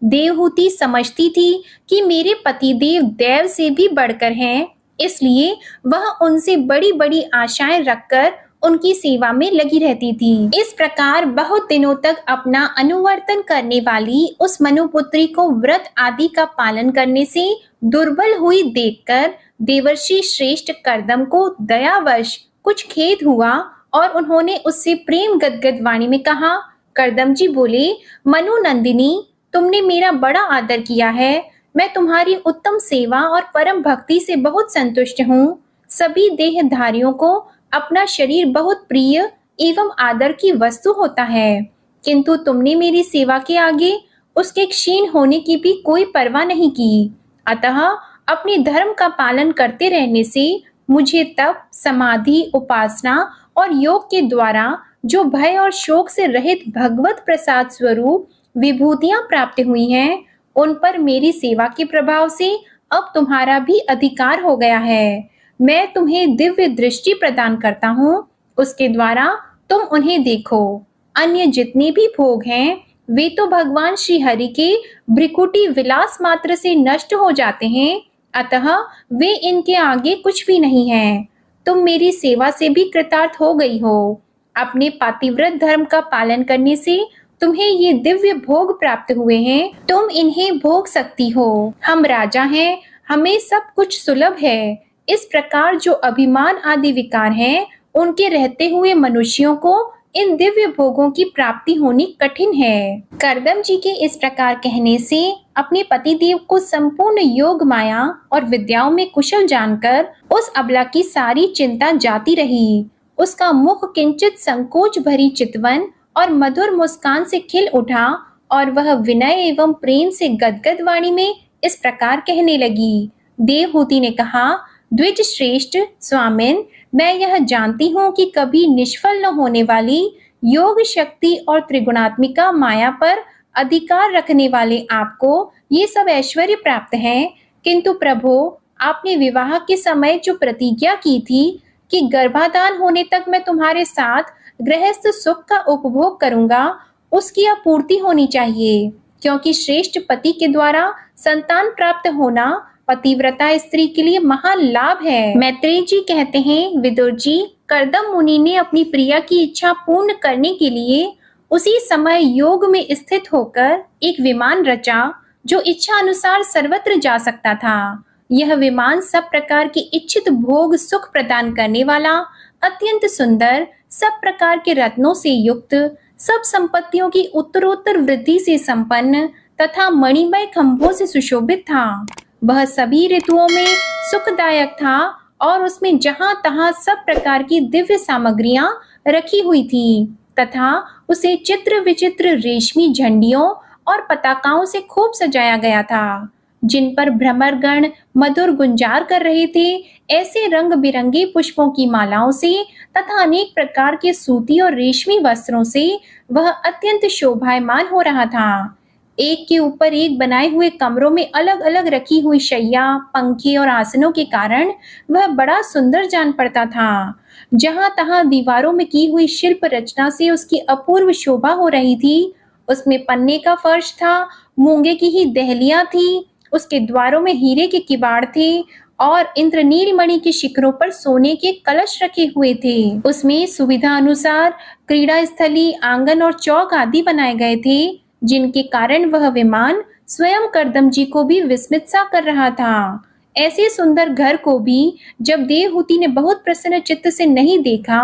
देवहूति समझती थी कि मेरे पति देव देव से भी बढ़कर हैं, इसलिए वह उनसे बड़ी बड़ी आशाएं रखकर उनकी सेवा में लगी रहती थी। इस प्रकार बहुत दिनों तक अपना अनुवर्तन करने वाली उस मनुपुत्री को व्रत आदि का पालन करने से दुर्बल हुई देखकर देवर्षि श्रेष्ठ कर्दम को दयावश कुछ खेद हुआ और उन्होंने उससे प्रेम गदगद वाणी में कहा। कर्दम जी बोले, मनु नंदिनी, तुमने मेरा बड़ा आदर किया है। मैं तुम्हारी उत्तम सेवा और परम भक्ति से बहुत संतुष्ट हूँ। सभी देहधारियों को अपना शरीर बहुत प्रिय एवं आदर की वस्तु होता है, किंतु तुमने मेरी सेवा के आगे उसके क्षीण होने की भी कोई परवाह नहीं की। अतः अपने धर्म का पालन करते रहने से मुझे तप, समाधि, उपासना और योग के द्वारा जो भय और शोक से रहित भगवत प्रसाद स्वरूप विभूतियां प्राप्त हुई हैं, उन पर मेरी सेवा के प्रभाव से अब तुम्हारा भी अधिकार हो गया है। मैं तुम्हें दिव्य दृष्टि प्रदान करता हूँ, उसके द्वारा तुम उन्हें देखो। अन्य जितने भी भोग हैं वे तो भगवान श्री हरि के भ्रिकुटी विलास मात्र से नष्ट हो जाते हैं, अतः वे इनके आगे कुछ भी नहीं हैं। तुम मेरी सेवा से भी कृतार्थ हो गई हो। अपने पातिव्रत धर्म का पालन करने से तुम्हें ये दिव्य भोग प्राप्त हुए हैं, तुम इन्हें भोग सकती हो। हम राजा हैं, हमें सब कुछ सुलभ है। इस प्रकार जो अभिमान आदि विकार हैं, उनके रहते हुए मनुष्यों को इन दिव्य भोगों की प्राप्ति होनी कठिन है। कर्दम जी के इस प्रकार कहने से अपने पति देव को संपूर्ण योग माया और विद्याओं में कुशल जानकर उस अबला की सारी चिंता जाती रही। उसका मुख किंचित संकोच भरी चितवन और मधुर मुस्कान से खिल उठा और वह विनय एवं प्रेम से गदगद वाणी में इस प्रकार कहने लगी। देवहूति ने कहा, द्विज श्रेष्ठ स्वामिन, मैं यह जानती हूँ कि कभी निष्फल न होने वाली योग शक्ति और त्रिगुणात्मिका माया पर अधिकार रखने वाले आपको ये सब ऐश्वर्य प्राप्त है, किंतु प्रभु, आपने विवाह के समय जो प्रतिज्ञा की थी कि गर्भाधान होने तक मैं तुम्हारे साथ गृहस्थ सुख का उपभोग करूंगा, उसकी आपूर्ति होनी चाहिए, क्योंकि श्रेष्ठ पति के द्वारा संतान प्राप्त होना पतिव्रता स्त्री के लिए महान लाभ है। मैत्रेयी जी कहते हैं, विदुर जी, कर्दम मुनि ने अपनी प्रिया की इच्छा पूर्ण करने के लिए उसी समय योग में स्थित होकर एक विमान रचा जो इच्छा अनुसार सर्वत्र जा सकता था। यह विमान सब प्रकार के इच्छित भोग सुख प्रदान करने वाला, अत्यंत सुंदर, सब प्रकार के रत्नों से युक्त, सब संपत्तियों की उत्तरोत्तर वृद्धि से संपन्न तथा मणिमय खंभों से सुशोभित था। वह सभी ऋतुओं में सुखदायक था और उसमें जहां तहां सब प्रकार की दिव्य सामग्रियां रखी हुई थी तथा उसे चित्र विचित्र रेशमी झंडियों और पताकाओं से खूब सजाया गया था, जिन पर भ्रमरगण मधुर गुंजार कर रहे थे। ऐसे रंग बिरंगे पुष्पों की मालाओं से तथा अनेक प्रकार के सूती और रेशमी वस्त्रों से वह अत्यंत शोभायमान हो रहा था। एक के ऊपर एक बनाए हुए कमरों में अलग अलग रखी हुई शैया, पंखे और आसनों के कारण वह बड़ा सुंदर जान पड़ता था। जहां तहां दीवारों में की हुई शिल्प रचना से उसकी अपूर्व शोभा हो रही थी। उसमें पन्ने का फर्श था, मूंगे की ही दहलियां थी, उसके द्वारों में हीरे के किवाड़ थे और इंद्रनील मणि के शिखरों पर सोने के कलश रखे हुए थे। उसमें सुविधा अनुसार क्रीड़ा स्थली, आंगन और चौक आदि बनाए गए थे, जिनके कारण वह विमान स्वयं कर्दम जी को भी विस्मित सा कर रहा था। ऐसे सुंदर घर को भी जब देवहूति ने बहुत प्रसन्न चित्त से नहीं देखा,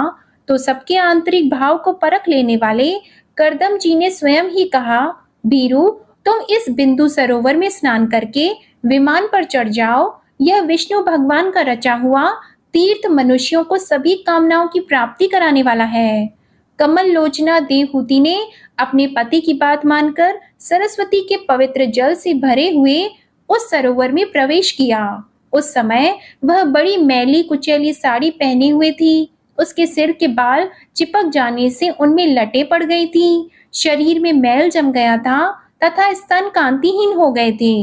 तो सबके आंतरिक भाव को परख लेने वाले करदम जी ने स्वयं ही कहा, बीरू, तुम इस बिंदु सरोवर में स्नान करके विमान पर चढ़ जाओ। यह विष्णु भगवान का रचा हुआ तीर्थ मनुष्यों को सभी कामनाओं की प्राप्ति कराने वाला है। कमल लोचना देवहूति ने अपने पति की बात मानकर सरस्वती के पवित्र जल से भरे हुए उस सरोवर में प्रवेश किया। उस समय वह बड़ी मैली कुचैली साड़ी पहने हुए थी। उसके सिर के बाल चिपक जाने से उनमें लटें पड़ गई थीं। शरीर में मैल जम गया था तथा स्तन कांतिहीन हो गए थे।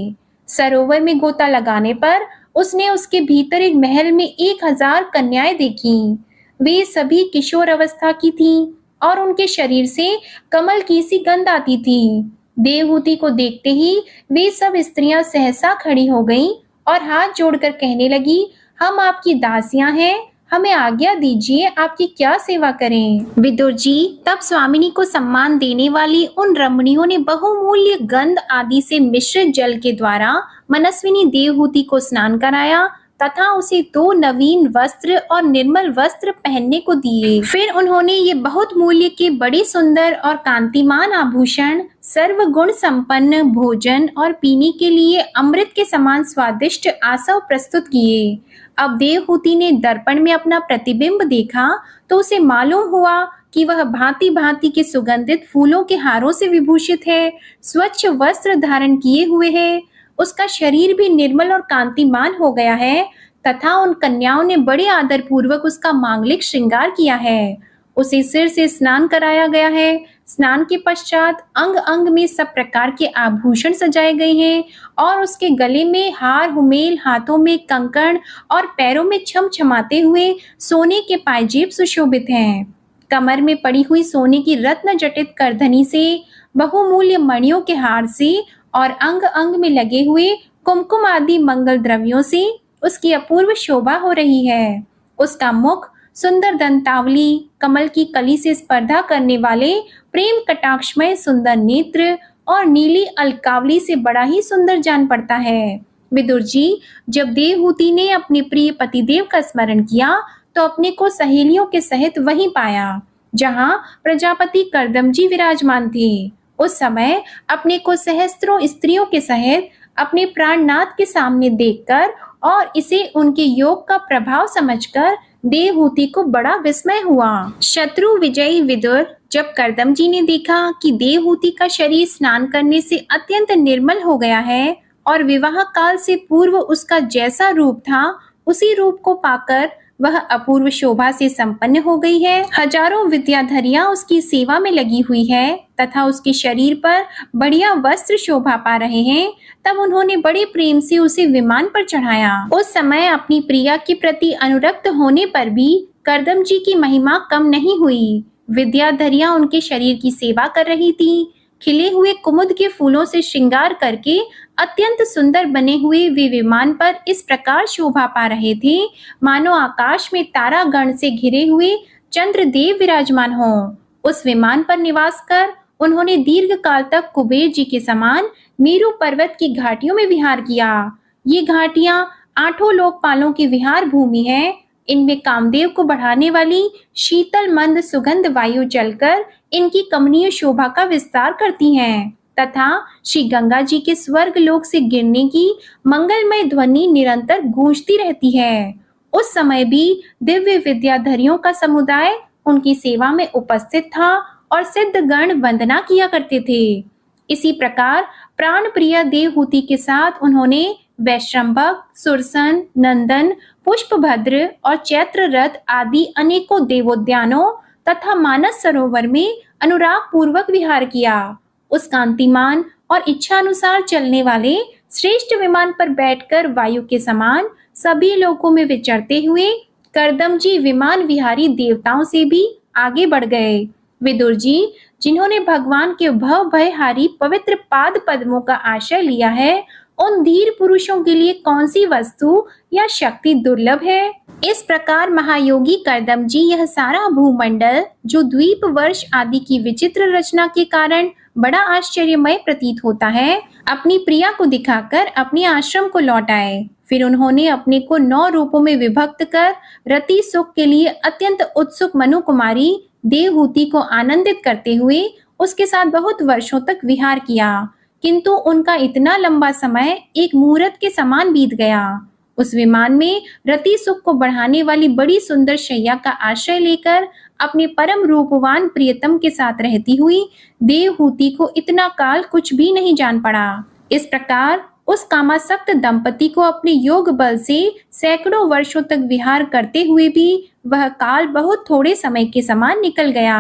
सरोवर में गोता लगाने पर उसने उसके भीतर एक महल में 1000 कन्याएं देखी। वे सभी किशोर अवस्था की थीं और उनके शरीर से कमल की सी गंध आती थी। देवहूति को देखते ही वे सब स्त्रियां सहसा खड़ी हो गईं और हाथ जोड़कर कहने लगी, हम आपकी दासियां हैं, हमें आज्ञा दीजिए, आपकी क्या सेवा करें। विदुर जी तब स्वामिनी को सम्मान देने वाली उन रमणियों ने बहुमूल्य गंध आदि से मिश्रित जल के द्वारा मनस्विनी देवहूति को स्नान कराया तथा उसे 2 नवीन वस्त्र और निर्मल वस्त्र पहनने को दिए। फिर उन्होंने ये बहुत मूल्य के बड़े सुंदर और कांतिमान आभूषण, सर्वगुण संपन्न भोजन और पीने के लिए अमृत के समान स्वादिष्ट आसव प्रस्तुत किए। अब देवहूति ने दर्पण में अपना प्रतिबिंब देखा तो उसे मालूम हुआ कि वह भांति भांति के सुगंधित फूलों के हारों से विभूषित है, स्वच्छ वस्त्र धारण किए हुए है। उसका शरीर भी निर्मल और कांतिमान हो गया है तथा उन कन्याओं ने बड़े आदर पूर्वक उसका मांगलिक श्रृंगार किया है। उसे सिर से स्नान कराया गया है। स्नान के पश्चात अंग अंग में सब प्रकार के आभूषण सजाए गए हैं और उसके गले में हार हुमेल, हाथों में कंकण और पैरों में छमछमाते हुए सोने के पायजेब सुशोभित हैं। कमर में पड़ी हुई सोने की रत्न जटित करधनी से, बहुमूल्य मणियों के हार से और अंग अंग में लगे हुए कुमकुम आदि मंगल द्रव्यों से उसकी अपूर्व शोभा हो रही है। उसका मुख सुंदर दंतावली, कमल की कली से स्पर्धा करने वाले प्रेम कटाक्षमय सुंदर नेत्र और नीली अलकावली से बड़ा ही सुंदर जान पड़ता है। विदुर जी, जब देवहूति ने अपने प्रिय पतिदेव का स्मरण किया तो अपने को सहेलियों के सहित वहीं पाया जहां प्रजापति करदम जी विराजमान थे। उस समय अपने को सहस्त्रों स्त्रियों के सहित अपने प्राणनाथ के सामने देखकर और इसे उनके योग का प्रभाव समझकर देवहूति को बड़ा विस्मय हुआ। शत्रु विजयी विदुर, जब करदम जी ने देखा कि देवहूति का शरीर स्नान करने से अत्यंत निर्मल हो गया है और विवाह काल से पूर्व उसका जैसा रूप था उसी रूप को पाकर वह अपूर्व शोभा से संपन्न हो गई है। हजारों विद्याधरियां उसकी सेवा में लगी हुई है तथा उसके शरीर पर बढ़िया वस्त्र शोभा पा रहे हैं। तब उन्होंने बड़े प्रेम से उसे विमान पर चढ़ाया। उस समय अपनी प्रिया के प्रति अनुरक्त होने पर भी करदम जी की महिमा कम नहीं हुई। विद्याधरियां उनके शरीर की सेवा कर रही थी। खिले हुए कुमुद के फूलों से श्रृंगार करके अत्यंत सुंदर बने हुए वे विमान पर इस प्रकार शोभा पा रहे थे मानो आकाश में तारागण से घिरे हुए चंद्रदेव विराजमान हों। उस विमान पर निवास कर उन्होंने दीर्घ काल तक कुबेर जी के समान मेरु पर्वत की घाटियों में विहार किया। ये घाटियां 8 लोकपालों की विहार भूमि है। इनमें कामदेव को बढ़ाने वाली शीतल मंद सुगंध वायु चलकर इनकी कमनीय शोभा का विस्तार करती हैं तथा श्री गंगा जी के स्वर्ग लोक से गिरने की मंगलमय ध्वनि निरंतर गूंजती रहती है। उस समय भी दिव्य विद्याधरियों का समुदाय उनकी सेवा में उपस्थित था और सिद्धगण वंदना किया करते थे। इसी प्रकार प्राण प्रिय देवहूति के साथ उन्होंने वैश्रंभक, सुरसन, नंदन, पुष्पभद्र और चैत्र रथ आदि अनेकों देवोद्यानों तथा मानस सरोवर में अनुराग पूर्वक विहार किया। उस कांतिमान और इच्छानुसार चलने वाले श्रेष्ठ विमान पर बैठकर वायु के समान सभी लोकों में विचरते हुए करदम जी विमान विहारी देवताओं से भी आगे बढ़ गए। विदुर जी, जिन्होंने भगवान के भव भयहारी पवित्र पाद पद्मों का आश्रय लिया है, उन धीर पुरुषों के लिए कौन सी वस्तु या शक्ति दुर्लभ है। इस प्रकार महायोगी करदम जी यह सारा भूमंडल जो द्वीप वर्ष आदि की विचित्र रचना के कारण बड़ा आश्चर्यमय प्रतीत होता है, अपनी प्रिया को दिखाकर अपने आश्रम को लौट आए। फिर उन्होंने अपने को 9 रूपों में विभक्त कर रति सुख के लिए अत्यंत उत्सुक मनु कुमारी देवहूति को आनंदित करते हुए उसके साथ बहुत वर्षों तक विहार किया, किंतु उनका इतना लंबा समय एक मुहूर्त के समान बीत गया। उस विमान में रति सुख को बढ़ाने वाली बड़ी सुंदर शैया का आश्रय लेकर अपने परम रूपवान प्रियतम के साथ रहती हुई देवहूति को इतना काल कुछ भी नहीं जान पड़ा। इस प्रकार उस कामासक्त दंपति को अपने योग बल से सैकड़ों वर्षों तक विहार करते हुए भी वह काल बहुत थोड़े समय के समान निकल गया।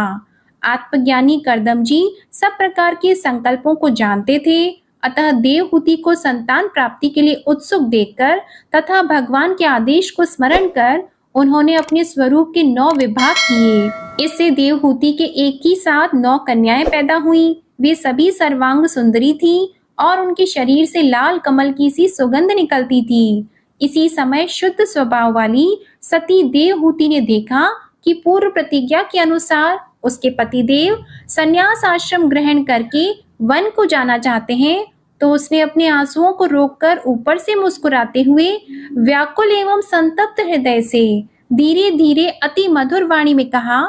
आत्मज्ञानी करदम जी सब प्रकार के संकल्पों को जानते थे, अतः देवहूति को संतान प्राप्ति के लिए उत्सुक देखकर तथा भगवान के आदेश को स्मरण कर उन्होंने अपने स्वरूप के 9 विभाग किए। इससे देवहूति के एक ही साथ 9 कन्याएं पैदा हुई। वे सभी सर्वांग सुंदरी थीं और उनके शरीर से लाल कमल की सी सुगंध निकलती थी। इसी समय शुद्ध स्वभाव वाली सती देवहूति ने देखा कि पूर्व प्रतिज्ञा के अनुसार उसके पतिदेव संन्यास आश्रम ग्रहण करके वन को जाना चाहते हैं, तो उसने अपने आंसुओं को रोककर ऊपर से मुस्कुराते हुए व्याकुल एवं संतप्त हृदय से धीरे धीरे अति मधुर वाणी में कहा।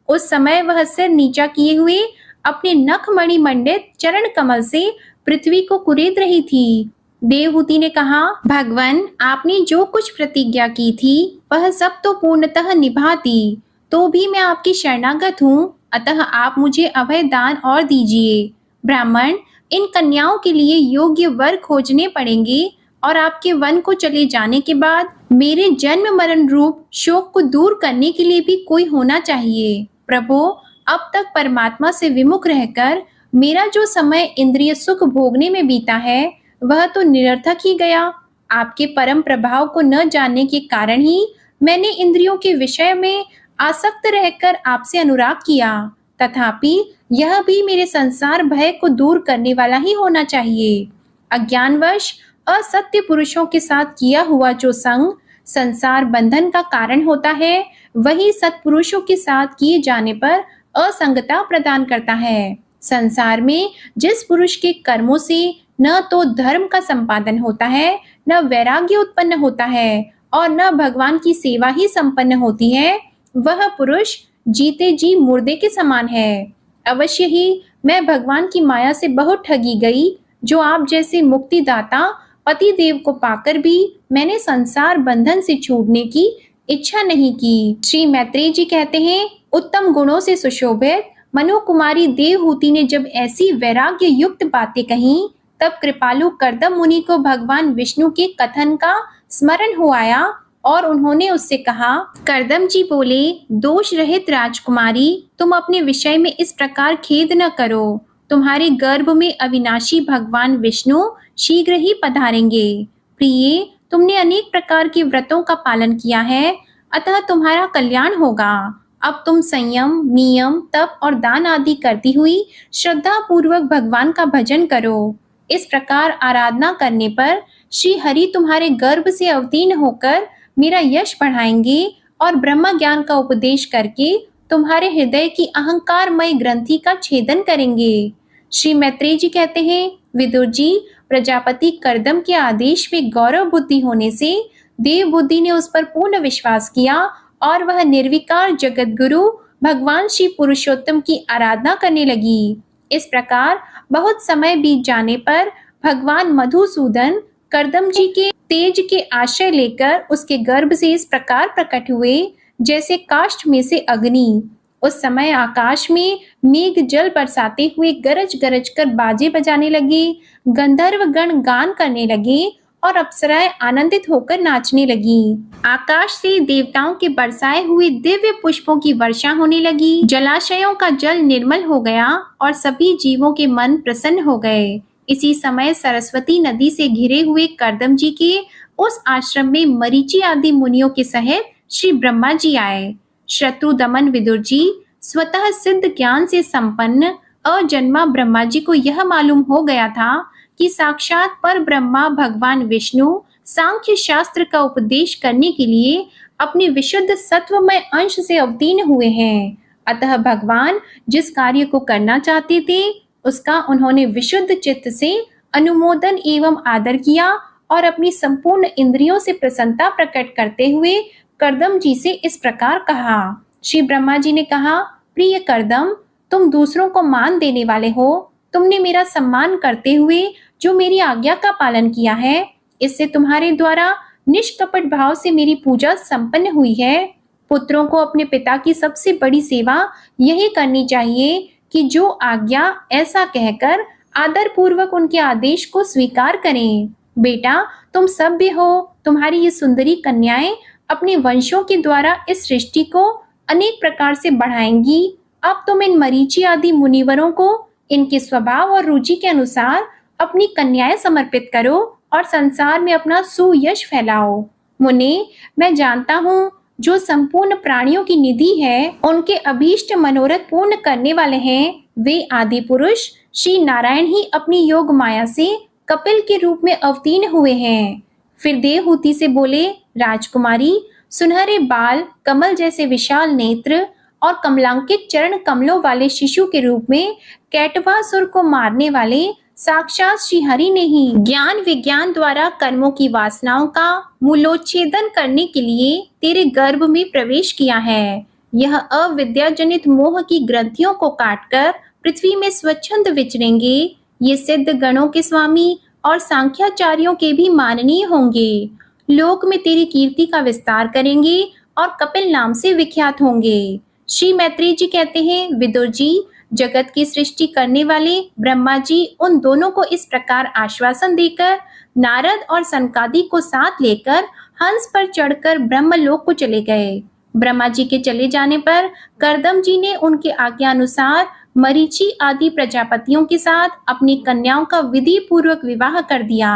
उस समय वह सिर नीचा किए हुए अपने नखमणि मंडित चरण कमल से पृथ्वी को कुरेद रही थी। देवहूति ने कहा, भगवान, आपने जो कुछ प्रतिज्ञा की थी वह सब तो पूर्णतः निभा दी, तो भी मैं आपकी शरणागत हूँ, अतः आप मुझे अभय दान और दीजिए। ब्राह्मण, इन कन्याओं के लिए योग्य वर खोजने पड़ेंगे और आपके वन को चले जाने के बाद मेरे जन्म मरण रूप शोक को दूर करने के लिए भी कोई होना चाहिए। प्रभु, अब तक परमात्मा से विमुख रहकर मेरा जो समय इंद्रिय सुख भोगने में बीता है वह तो निरर्थक ही गया। आपके परम प्रभाव को न जानने के कारण ही मैंने इंद्रियों के विषय में आसक्त रहकर आपसे अनुराग किया, तथापि यह भी मेरे संसार भय को दूर करने वाला ही होना चाहिए। अज्ञानवश असत्य पुरुषों के साथ किया हुआ जो संग संसार बंधन का कारण होता है, वही सत्पुरुषों के साथ किए जाने पर असंगता प्रदान करता है। संसार में जिस पुरुष के कर्मों से न तो धर्म का संपादन होता है, न वैराग्य उत्पन्न होता है और न भगवान की सेवा ही संपन्न होती है, वह पुरुष जीते जी मुर्दे के समान है। अवश्य ही मैं भगवान की माया से बहुत ठगी गई, जो आप जैसे मुक्तिदाता पति देव को पाकर भी मैंने संसार बंधन से छूटने की इच्छा नहीं की। श्री मैत्रेय जी कहते हैं, उत्तम गुणों से सुशोभित मनु कुमारी देवहूति ने जब ऐसी वैराग्य युक्त बातें कहीं, तब कृपालु करदम मुनि को भगवान विष्णु के कथन का स्मरण हो आया और उन्होंने उससे कहा। करदम जी बोले, दोष रहित राजकुमारी, तुम अपने विषय में इस प्रकार खेद न करो। तुम्हारे गर्भ में अविनाशी भगवान विष्णु शीघ्र ही पधारेंगे। प्रिय, तुमने अनेक प्रकार के व्रतों का पालन किया है, अतः तुम्हारा कल्याण होगा। अब तुम संयम, नियम, तप और दान आदि करती हुई श्रद्धा पूर्वक भगवान का भजन करो। इस प्रकार आराधना करने पर श्री हरि तुम्हारे गर्भ से अवतीर्ण होकर मेरा यश बढ़ाएंगे और ब्रह्म ज्ञान का उपदेश करके तुम्हारे हृदय की अहंकारमय ग्रंथि का छेदन करेंगे। श्री मैत्रेय जी कहते हैं, विदुर जी, प्रजापति करदम के आदेश में गौरव बुद्धि होने से देव बुद्धि ने उस पर पूर्ण विश्वास किया और वह निर्विकार जगत गुरु भगवान श्री पुरुषोत्तम की आराधना करने लगी। इस प्रकार बहुत समय बीत जाने पर भगवान मधुसूदन करदम जी के तेज के आश्रय लेकर उसके गर्भ से इस प्रकार प्रकट हुए जैसे काष्ठ में से अग्नि। उस समय आकाश में मेघ जल बरसाते हुए गरज गरज कर बाजे बजाने लगे, गंधर्व गण गान करने लगे और अप्सराएं आनंदित होकर नाचने लगी। आकाश से देवताओं के बरसाए हुए दिव्य पुष्पों की वर्षा होने लगी। जलाशयों का जल निर्मल हो गया और सभी जीवों के मन प्रसन्न हो गए। इसी समय सरस्वती नदी से घिरे हुए करदम जी के उस आश्रम में मरीचि आदि मुनियों के सहित श्री ब्रह्मा जी आए। शत्रु दमन विदुर जी स्वतः सिद्ध ज्ञान से संपन्न अजन्मा ब्रह्मा जी को यह मालूम हो गया था कि साक्षात पर ब्रह्मा भगवान विष्णु सांख्य शास्त्र का उपदेश करने के लिए अपने विशुद्ध सत्वमय अंश से अवतीर्ण हुए हैं। अतः भगवान जिस कार्य को करना चाहते थे उसका उन्होंने विशुद्ध चित्त से अनुमोदन एवं आदर किया और अपनी संपूर्ण इंद्रियों से प्रसन्नता प्रकट करते हुए करदम जी से इस प्रकार कहा। श्री ब्रह्मा जी ने कहा, प्रिय करदम, तुम दूसरों को मान देने वाले हो। तुमने मेरा सम्मान करते हुए जो मेरी आज्ञा का पालन किया है, इससे तुम्हारे द्वारा निष्कपट भाव से मेरी पूजा संपन्न हुई है। पुत्रों को अपने पिता की सबसे बड़ी सेवा यही करनी चाहिए कि जो आज्ञा ऐसा कहकर आदर पूर्वक उनके आदेश को स्वीकार करें। बेटा, तुम सभ्य हो। तुम्हारी ये सुंदरी कन्याएं अपने वंशों के द्वारा इस सृष्टि को अनेक प्रकार से बढ़ाएंगी। अब तुम इन मरीचि आदि मुनिवरों को इनके स्वभाव और रुचि के अनुसार अपनी कन्याएं समर्पित करो और संसार में अपना सुयश फैलाओ। मुने, मैं जानता हूँ जो संपूर्ण प्राणियों की निधि है, उनके अभीष्ट मनोरथ पूर्ण करने वाले हैं, वे आदि पुरुष श्री नारायण ही अपनी योग माया से कपिल के रूप में अवतीर्ण हुए हैं। फिर देवहूति से बोले, राजकुमारी, सुनहरे बाल, कमल जैसे विशाल नेत्र और कमलांकित चरण कमलों वाले शिशु के रूप में कैटभासुर को मारने वाले साक्षात श्री हरि ने ही ज्ञान विज्ञान द्वारा कर्मों की वासनाओं का मूलोच्छेदन करने के लिए तेरे गर्भ में प्रवेश किया है। यह अविद्या जनित मोह की ग्रंथियों को काटकर पृथ्वी में स्वच्छंद विचरेंगे। ये सिद्ध गणों के स्वामी और सांख्याचार्यों के भी माननीय होंगे। लोक में तेरी कीर्ति का विस्तार करेंगे और कपिल नाम से विख्यात होंगे। श्री मैत्रेय जी कहते हैं, विदुर जी, जगत की सृष्टि करने वाले ब्रह्मा जी उन दोनों को इस प्रकार आश्वासन देकर नारद और सनकादि को साथ लेकर हंस पर चढ़कर ब्रह्मलोक को चले गए। ब्रह्मा जी के चले जाने पर कर्दम जी ने उनके आज्ञा अनुसार मरीचि आदि प्रजापतियों के साथ अपनी कन्याओं का विधि पूर्वक विवाह कर दिया।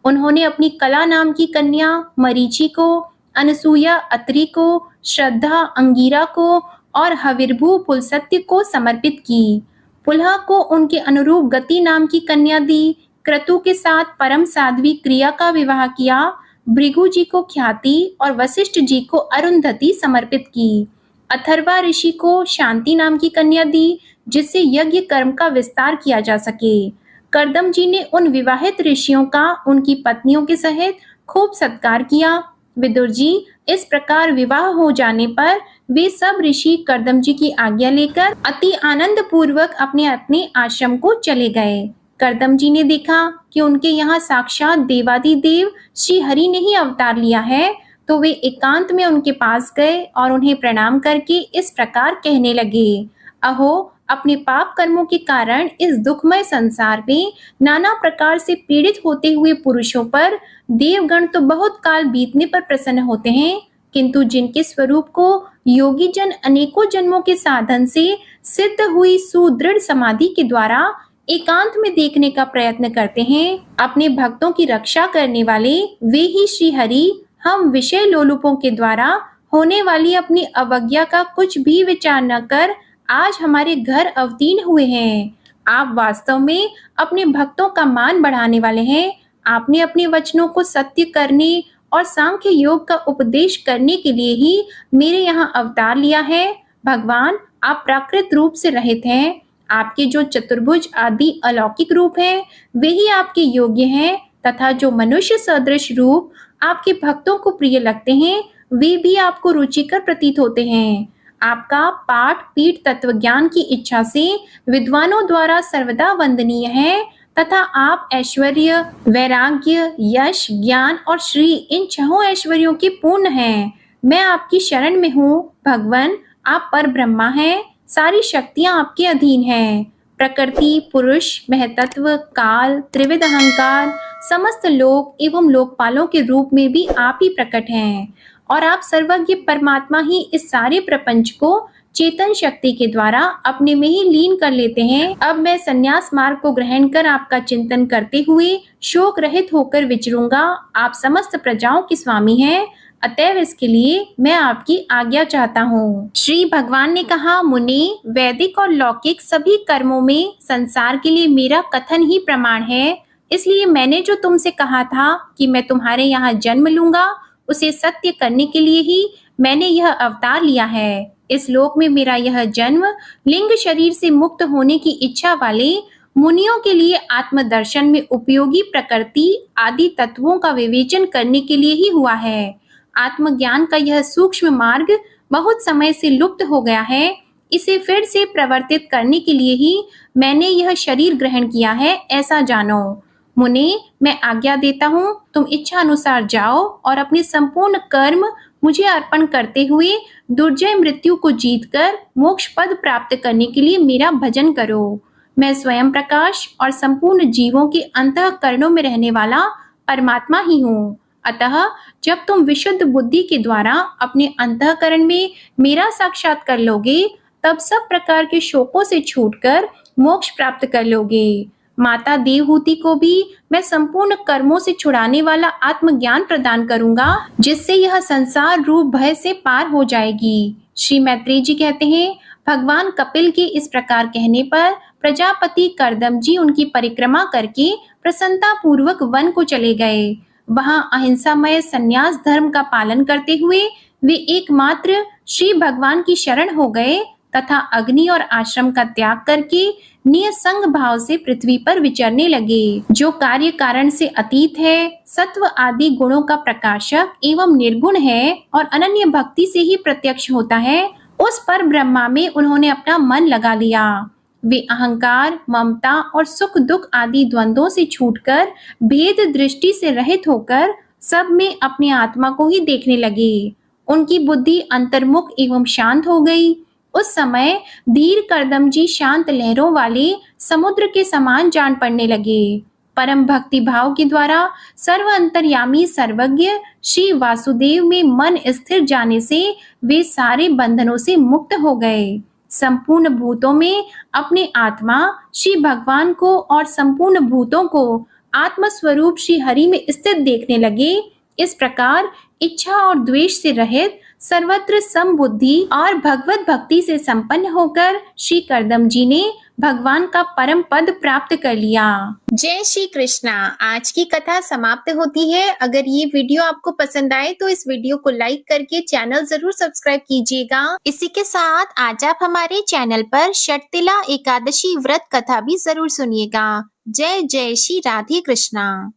उन्होंने अपनी कला नाम की कन्या मरीचि को, अनसुया अत्रि को, श्रद्धा अंगिरा को और हविर्भू पुलसत्य को समर्पित की। पुलह को उनके अनुरूप गति नाम की कन्या दी। क्रतु के साथ परम साध्वी क्रिया का विवाह किया। भृगु जी को ख्याति और वशिष्ठ जी को अरुंधति समर्पित की। अथर्वा ऋषि को शांति नाम की कन्या दी, जिससे यज्ञ कर्म का विस्तार किया जा सके। कर्दम जी ने उन विवाहित ऋषियों का उनकी पत्नियों के सहित खूब सत्कार किया। विदुर जी, इस प्रकार विवाह हो जाने पर वे सब ऋषि कर्दम जी की आज्ञा लेकर अति आनंद पूर्वक अपने अपने आश्रम को चले गए। कर्दम जी ने देखा कि उनके यहाँ साक्षात देवादिदेव श्री हरि ने ही अवतार लिया है, तो वे एकांत में उनके पास गए और उन्हें प्रणाम करके इस प्रकार कहने लगे, अहो, अपने पाप कर्मों के कारण इस दुखमय संसार में नाना प्रकार से पीड़ित होते हुए पुरुषों पर देवगण तो बहुत काल बीतने पर प्रसन्न होते हैं, किंतु जिनके स्वरूप को योगी जन अनेकों जन्मों के साधन से सिद्ध हुई सुदृढ़ समाधि के द्वारा एकांत में देखने का प्रयत्न करते हैं, अपने भक्तों की रक्षा करने वाले वे ही श्री हरि हम विषय लोलुपों के द्वारा होने वाली अपनी अवज्ञा का कुछ भी विचार न कर आज हमारे घर अवतीर्ण हुए हैं। आप वास्तव में अपने भक्तों का मान बढ़ाने वाले हैं। आपने अपने वचनों को सत्य करने और सांख्य योग का उपदेश करने के लिए ही मेरे यहाँ अवतार लिया है। भगवान, आप प्राकृत रूप से रहित हैं। आपके जो चतुर्भुज आदि अलौकिक रूप हैं, वे ही आपके योग्य हैं, तथा जो मनुष्य सदृश रूप आपके भक्तों को प्रिय लगते हैं, वे भी आपको रुचिकर प्रतीत होते हैं। आपका पाठ पीठ तत्व ज्ञान की इच्छा से विद्वानों द्वारा सर्वदा वंदनीय है, तथा आप ऐश्वर्य, वैराग्य, यश, ज्ञान और श्री इन छहों ऐश्वर्यों के पूर्ण हैं। मैं आपकी शरण में हूँ। भगवान, आप पर ब्रह्मा हैं। सारी शक्तियाँ आपके अधीन हैं। प्रकृति, पुरुष, महतत्व, काल, त्रिविध अहंकार, समस्त लोक एवं लोकपालों के रूप में भी आप ही प्रकट हैं, और आप सर्वज्ञ परमात्मा ही इस सारे प्रपंच को चेतन शक्ति के द्वारा अपने में ही लीन कर लेते हैं। अब मैं संन्यास मार्ग को ग्रहण कर आपका चिंतन करते हुए शोक रहित होकर विचरूंगा। आप समस्त प्रजाओं के स्वामी हैं, अतएव इसके लिए मैं आपकी आज्ञा चाहता हूँ। श्री भगवान ने कहा, मुनि, वैदिक और लौकिक सभी कर्मों में संसार के लिए मेरा कथन ही प्रमाण है। इसलिए मैंने जो तुमसे कहा था कि मैं तुम्हारे यहाँ जन्म लूंगा, उसे सत्य करने के लिए ही मैंने यह अवतार लिया है। इस लोक में मेरा यह जन्म लिंग शरीर से मुक्त होने की इच्छा वाले मुनियों के लिए आत्मदर्शन में उपयोगी प्रकृति आदि तत्वों का विवेचन करने के लिए ही हुआ है। आत्मज्ञान का यह सूक्ष्म मार्ग बहुत समय से लुप्त हो गया है। इसे फिर से प्रवर्तित करने के लिए ही मैंने यह शरीर ग्रहण किया है, ऐसा जानो। मुने, मैं आज्ञा देता हूँ, तुम इच्छा अनुसार जाओ और अपने संपूर्ण कर्म मुझे अर्पण करते हुए दुर्जय मृत्यु को जीतकर मोक्ष पद प्राप्त करने के लिए मेरा भजन करो। मैं स्वयं प्रकाश और संपूर्ण जीवों के अंतःकरणों में रहने वाला परमात्मा ही हूँ। अतः जब तुम विशुद्ध बुद्धि के द्वारा अपने अंतःकरण में मेरा साक्षात कर लोगे, तब सब प्रकार के शोकों से छूटकर मोक्ष प्राप्त कर लोगे। माता देवहूति को भी मैं संपूर्ण कर्मों से छुड़ाने वाला आत्मज्ञान प्रदान करूंगा, जिससे यह संसार रूप भय से पार हो जाएगी। श्री मैत्रेय जी कहते हैं, भगवान कपिल के इस प्रकार कहने पर प्रजापति कर्दम जी उनकी परिक्रमा करके प्रसन्नता पूर्वक वन को चले गए। वहां अहिंसामय संन्यास धर्म का पालन करते हुए वे एकमात्र श्री भगवान की शरण हो गए तथा अग्नि और आश्रम का त्याग करके निसंग भाव से पृथ्वी पर विचरने लगे। जो कार्य कारण से अतीत है, सत्व आदि गुणों का प्रकाशक एवं निर्गुण है और अनन्य भक्ति से ही प्रत्यक्ष होता है, उस पर ब्रह्मा में उन्होंने अपना मन लगा लिया। वे अहंकार, ममता और सुख दुख आदि द्वंद्वों से छूटकर भेद दृष्टि से रहित होकर सब में अपने आत्मा को ही देखने लगे। उनकी बुद्धि अंतर्मुख एवं शांत हो गई। उस समय धीर कर्दम जी शांत लहरों वाले समुद्र के समान जान पड़ने लगे। परम भक्ति भाव के द्वारा सर्व अंतर्यामी सर्वज्ञ श्री वासुदेव में मन स्थिर जाने से वे सारे बंधनों से मुक्त हो गए। संपूर्ण भूतों में अपने आत्मा श्री भगवान को और संपूर्ण भूतों को आत्म स्वरूप श्री हरि में स्थित देखने लगे। इस प्रकार इच्छा और द्वेष से रहित सर्वत्र समबुद्धि और भगवत भक्ति से संपन्न होकर श्री कर्दम जी ने भगवान का परम पद प्राप्त कर लिया। जय श्री कृष्णा। आज की कथा समाप्त होती है। अगर ये वीडियो आपको पसंद आए तो इस वीडियो को लाइक करके चैनल जरूर सब्सक्राइब कीजिएगा। इसी के साथ आज आप हमारे चैनल पर षटतिला एकादशी व्रत कथा भी जरूर सुनिएगा। जय जय श्री राधे कृष्णा।